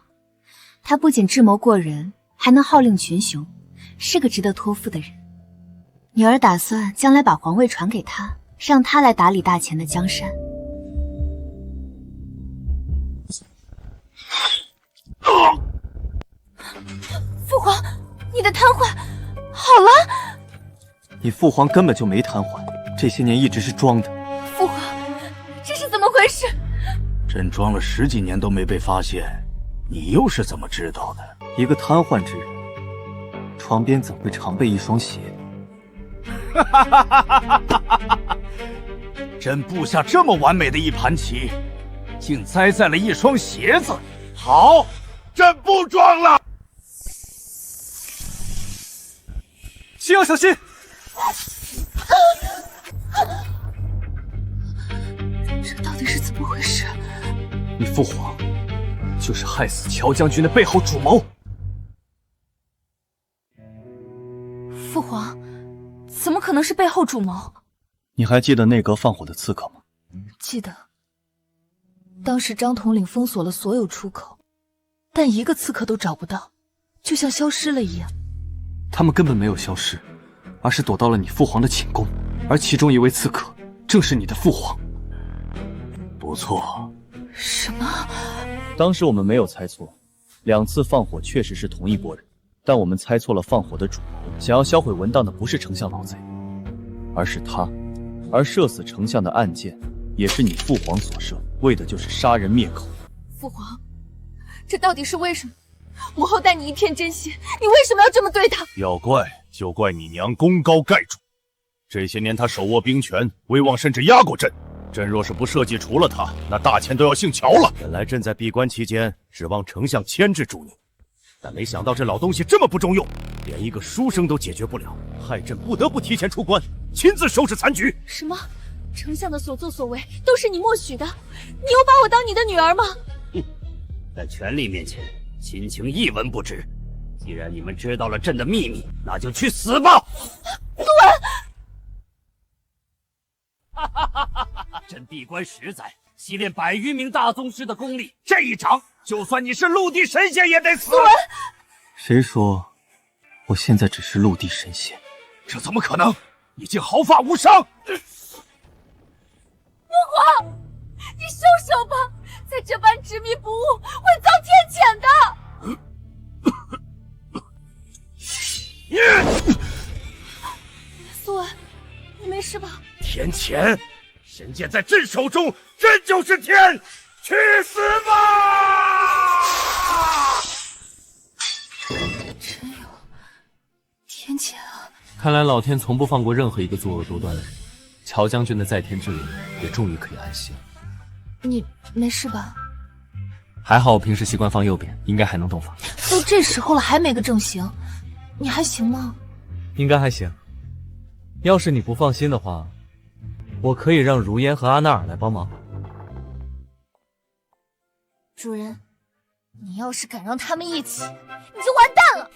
他不仅智谋过人，还能号令群雄，是个值得托付的人。女儿打算将来把皇位传给他，让他来打理大前的江山。父皇，你的瘫痪好了？你父皇根本就没瘫痪，这些年一直是装的。父皇，这是怎么回事？朕装了10几年都没被发现，你又是怎么知道的？一个瘫痪之人，床边怎会常备一双鞋？朕布下这么完美的一盘棋，竟栽在了一双鞋子。好，朕不装了。星瑶，小心！这到底是怎么回事？你父皇就是害死乔将军的背后主谋。父皇，怎么可能是背后主谋？你还记得内阁放火的刺客吗？记得，当时张统领封锁了所有出口，但一个刺客都找不到，就像消失了一样。他们根本没有消失，而是躲到了你父皇的寝宫，而其中一位刺客正是你的父皇。不错。什么？当时我们没有猜错，2次放火确实是同一拨人，但我们猜错了放火的主谋。想要销毁文档的不是丞相老贼，而是他，而射死丞相的暗箭也是你父皇所射，为的就是杀人灭口。父皇，这到底是为什么？母后待你一片真心，你为什么要这么对她？要怪就怪你娘功高盖主，这些年她手握兵权，威望甚至压过朕。朕若是不设计除了她，那大钱都要姓乔了。本来朕在闭关期间指望丞相牵制住你，但没想到这老东西这么不中用，连一个书生都解决不了，害朕不得不提前出关，亲自收拾残局。什么？丞相的所作所为都是你默许的？你有把我当你的女儿吗？在权力面前，亲情一文不值。既然你们知道了朕的秘密，那就去死吧！苏文，朕闭关10载，习练100余名大宗师的功力，这一掌，就算你是陆地神仙也得死。苏文，谁说我现在只是陆地神仙？这怎么可能？已经毫发无伤。母皇，你收手吧！再这般执迷不悟，会遭天谴的。苏文，你没事吧？天谴！神剑在朕手中，朕就是天！去死吧！真有天谴啊！看来老天从不放过任何一个作恶多端的人。乔将军的在天之灵也终于可以安息了。你没事吧？还好我平时习惯放右边，应该还能动法。都这时候了还没个正形，你还行吗？应该还行。要是你不放心的话，我可以让如烟和阿纳尔来帮忙。主人，你要是敢让他们一起，你就完蛋了！